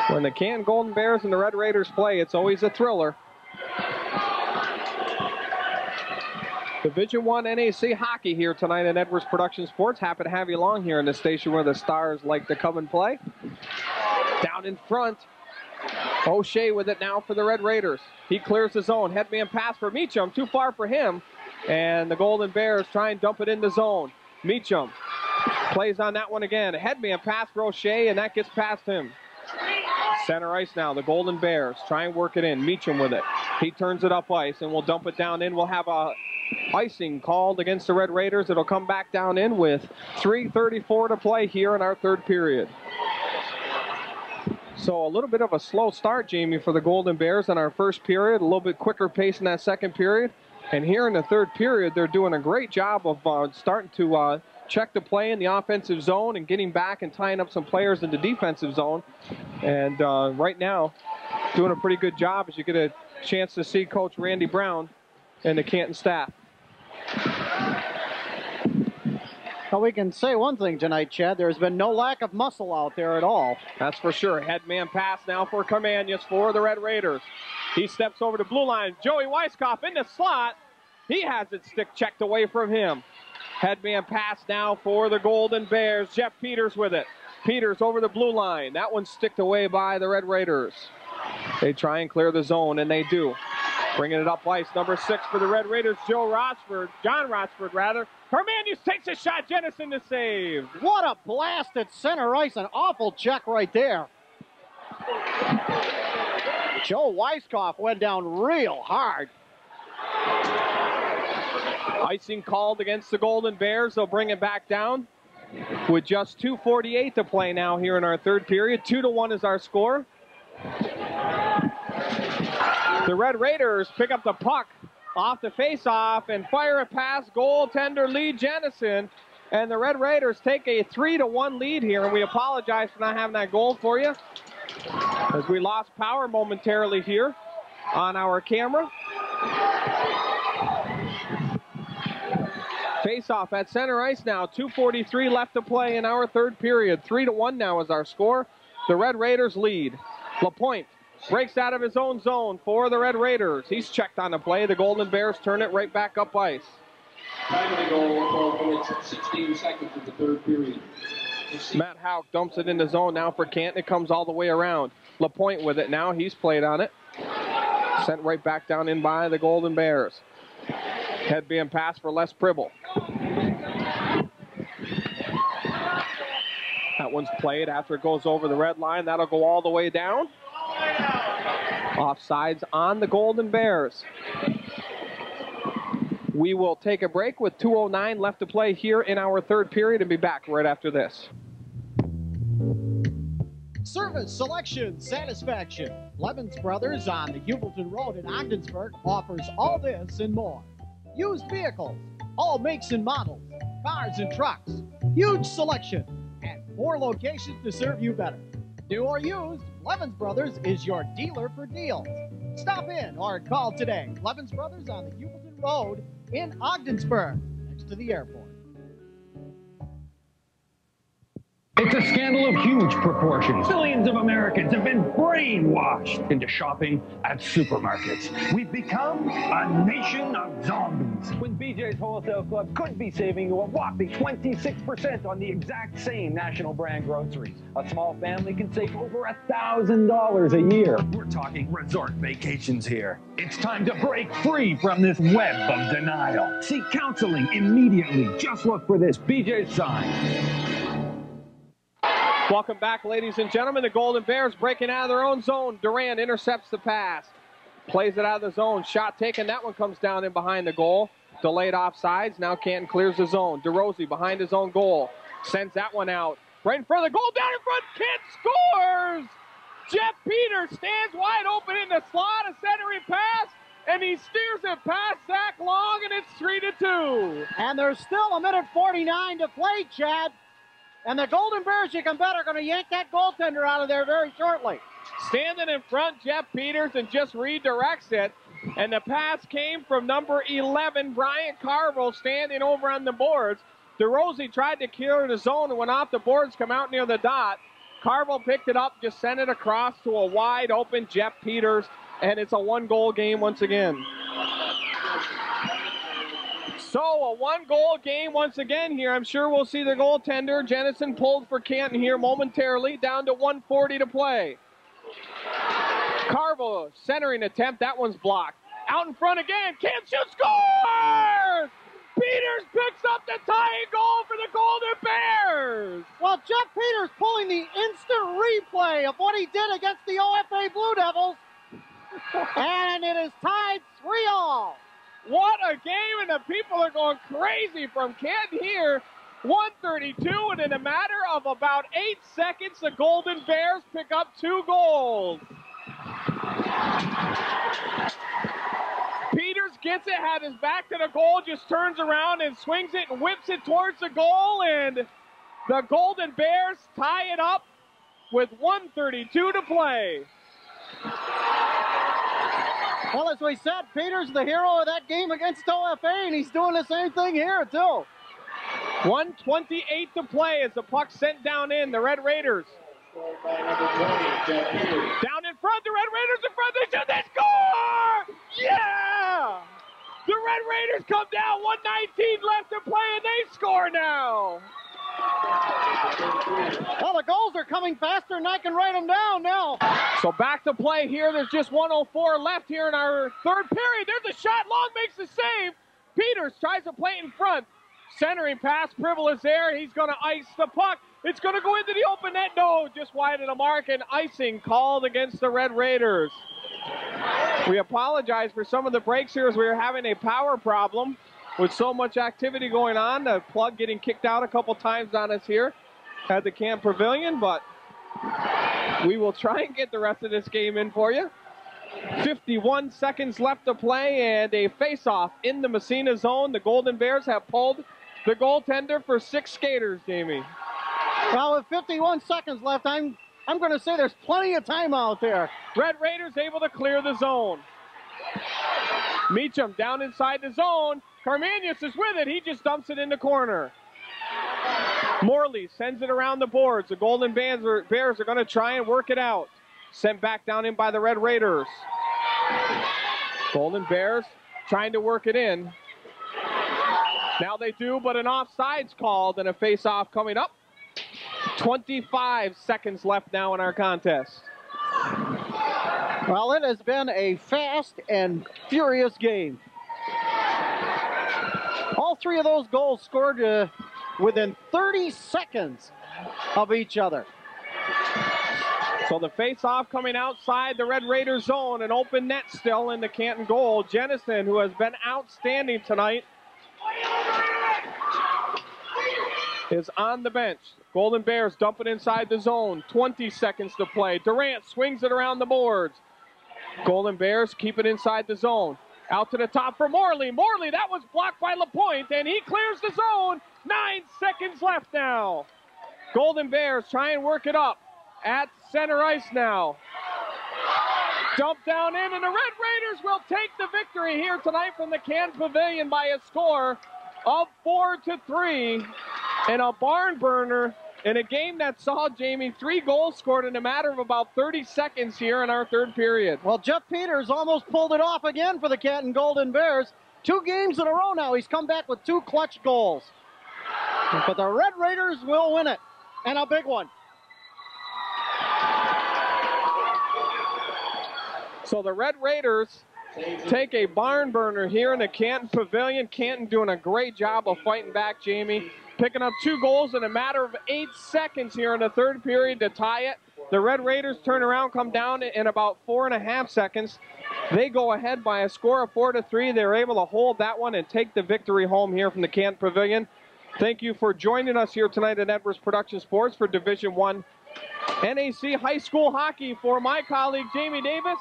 When the Canton Golden Bears and the Red Raiders play, it's always a thriller. Division I NAC hockey here tonight at Edwards Production Sports. Happy to have you along here in the station where the Stars like to come and play. Down in front, O'Shea with it now for the Red Raiders. He clears the zone. Headman pass for Meacham. Too far for him. And the Golden Bears try and dump it in the zone. Meacham plays on that one again. A headman pass for O'Shea, and that gets past him. Center ice now. The Golden Bears try and work it in. Meacham with it. He turns it up ice, and we'll dump it down in. We'll have a icing called against the Red Raiders. It'll come back down in with 3:34 to play here in our third period. So a little bit of a slow start, Jamie, for the Golden Bears in our first period. A little bit quicker pace in that second period. And here in the third period, they're doing a great job of starting to check the play in the offensive zone and getting back and tying up some players in the defensive zone. And right now, doing a pretty good job as you get a chance to see Coach Randy Brown and the Canton staff. Well, we can say one thing tonight, Chad. There's been no lack of muscle out there at all. That's for sure. Headman pass now for Cormanius for the Red Raiders. He steps over to blue line. Joey Weiskopf in the slot. He has it stick checked away from him. Headman pass now for the Golden Bears. Jeff Peters with it. Peters over the blue line. That one's sticked away by the Red Raiders. They try and clear the zone, and they do. Bringing it up ice, number 6 for the Red Raiders, John Rochford. Cormanius takes a shot. Jennison to save. What a blast at center ice. An awful check right there. Joe Weiskopf went down real hard. Icing called against the Golden Bears. They'll bring it back down with just 2:48 to play now here in our third period. 2-1 is our score. The Red Raiders pick up the puck off the face-off and fire it past goaltender Lee Jennison. And the Red Raiders take a 3-1 lead here. And we apologize for not having that goal for you, as we lost power momentarily here on our camera. Face-off at center ice now. 2:43 left to play in our third period. 3-1 now is our score. The Red Raiders lead. LaPointe breaks out of his own zone for the Red Raiders. He's checked on the play. The Golden Bears turn it right back up ice. Time to go, 12 minutes, 16 seconds of the third period. Matt Houck dumps it in the zone now for Canton. It comes all the way around. LaPointe with it now. He's played on it. Sent right back down in by the Golden Bears. Headband pass for Les Pribble. That one's played after it goes over the red line. That'll go all the way down. Offsides on the Golden Bears. We will take a break with 2:09 left to play here in our third period and be back right after this. Service, selection, satisfaction. Levens Brothers on the Hubleton Road in Ogdensburg offers all this and more. Used vehicles, all makes and models, cars and trucks, huge selection, and 4 locations to serve you better. New or used, Blevins Brothers is your dealer for deals. Stop in or call today. Blevins Brothers on the Hubleton Road in Ogdensburg, next to the airport. It's a scandal of huge proportions. Millions of Americans have been brainwashed into shopping at supermarkets. We've become a nation of zombies. When BJ's Wholesale Club could be saving you a whopping 26% on the exact same national brand groceries. A small family can save over $1,000 a year. We're talking resort vacations here. It's time to break free from this web of denial. Seek counseling immediately. Just look for this BJ's sign. Welcome back, ladies and gentlemen. The Golden Bears breaking out of their own zone. Durant intercepts the pass. Plays it out of the zone. Shot taken. That one comes down in behind the goal. Delayed offsides. Now Canton clears the zone. DeRossi behind his own goal. Sends that one out. Right in front of the goal. Down in front. Canton scores! Jeff Peters stands wide open in the slot. A centering pass. And he steers it past Zach Long, and it's 3-2. And there's still 1:49 to play, Chad. And the Golden Bears, you can bet, are going to yank that goaltender out of there very shortly. Standing in front, Jeff Peters, and just redirects it. And the pass came from number 11, Brian Carville, standing over on the boards. DeRossi tried to clear the zone and went off the boards, come out near the dot. Carville picked it up, just sent it across to a wide open Jeff Peters, and it's a one-goal game once again. So a one-goal game once again here. I'm sure we'll see the goaltender, Jennison, pulled for Canton here momentarily, down to 1:40 to play. Carville, centering attempt. That one's blocked. Out in front again. Canton shoots, scores! Peters picks up the tying goal for the Golden Bears. Well, Jeff Peters pulling the instant replay of what he did against the OFA Blue Devils. And it is tied 3-all. What a game, and the people are going crazy from Canton here. 1:32, and in a matter of about 8 seconds, the Golden Bears pick up 2 goals. Peters gets it, had his back to the goal, just turns around and swings it and whips it towards the goal, and the Golden Bears tie it up with 1:32 to play. Well, as we said, Peters the hero of that game against OFA, and he's doing the same thing here, too. 1:28 to play as the puck sent down in. The Red Raiders. Down in front, the Red Raiders in front. They shoot, they score! Yeah! The Red Raiders come down, 1:19 left to play, and they score now. Well, the goals are coming faster, and I can write them down now. So back to play here. There's just 1:04 left here in our third period. There's a shot. Long makes the save. Peters tries to play it in front. Centering pass. Pribble is there. He's going to ice the puck. It's going to go into the open net. No, just wide of the mark, and icing called against the Red Raiders. We apologize for some of the breaks here as we were having a power problem with so much activity going on. The plug getting kicked out a couple times on us here at the Camp Pavilion, but we will try and get the rest of this game in for you. 51 seconds left to play, and a face-off in the Massena zone. The Golden Bears have pulled the goaltender for 6 skaters, Jamie. Well, with 51 seconds left, I'm going to say there's plenty of time out there. Red Raiders able to clear the zone. Meacham down inside the zone. Carmanius is with it. He just dumps it in the corner. Morley sends it around the boards. The Golden Bears are going to try and work it out. Sent back down in by the Red Raiders. Golden Bears trying to work it in. Now they do, but an offsides called and a face-off coming up. 25 seconds left now in our contest. Well, it has been a fast and furious game. All 3 of those goals scored within 30 seconds of each other. So the face-off coming outside the Red Raiders zone, an open net still in the Canton goal. Jennison, who has been outstanding tonight, is on the bench. Golden Bears dump it inside the zone. 20 seconds to play. Durant swings it around the boards. Golden Bears keep it inside the zone. Out to the top for Morley. Morley, that was blocked by LaPointe, and he clears the zone. 9 seconds left now. Golden Bears try and work it up at center ice now. Dump down in, and the Red Raiders will take the victory here tonight from the Canton Pavilion by a score of 4-3 in a barn burner in a game that saw, Jamie, 3 goals scored in a matter of about 30 seconds here in our third period. Well, Jeff Peters almost pulled it off again for the Canton Golden Bears. 2 games in a row now. He's come back with 2 clutch goals. But the Red Raiders will win it, and a big one. So the Red Raiders take a barn burner here in the Canton Pavilion. Canton doing a great job of fighting back, Jamie. Picking up 2 goals in a matter of 8 seconds here in the third period to tie it. The Red Raiders turn around, come down in about 4.5 seconds. They go ahead by a score of 4-3. They're able to hold that one and take the victory home here from the Canton Pavilion. Thank you for joining us here tonight at Edwards Production Sports for Division I NAC High School Hockey. For my colleague Jamie Davis,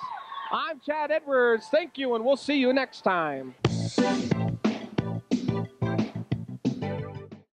I'm Chad Edwards. Thank you, and we'll see you next time.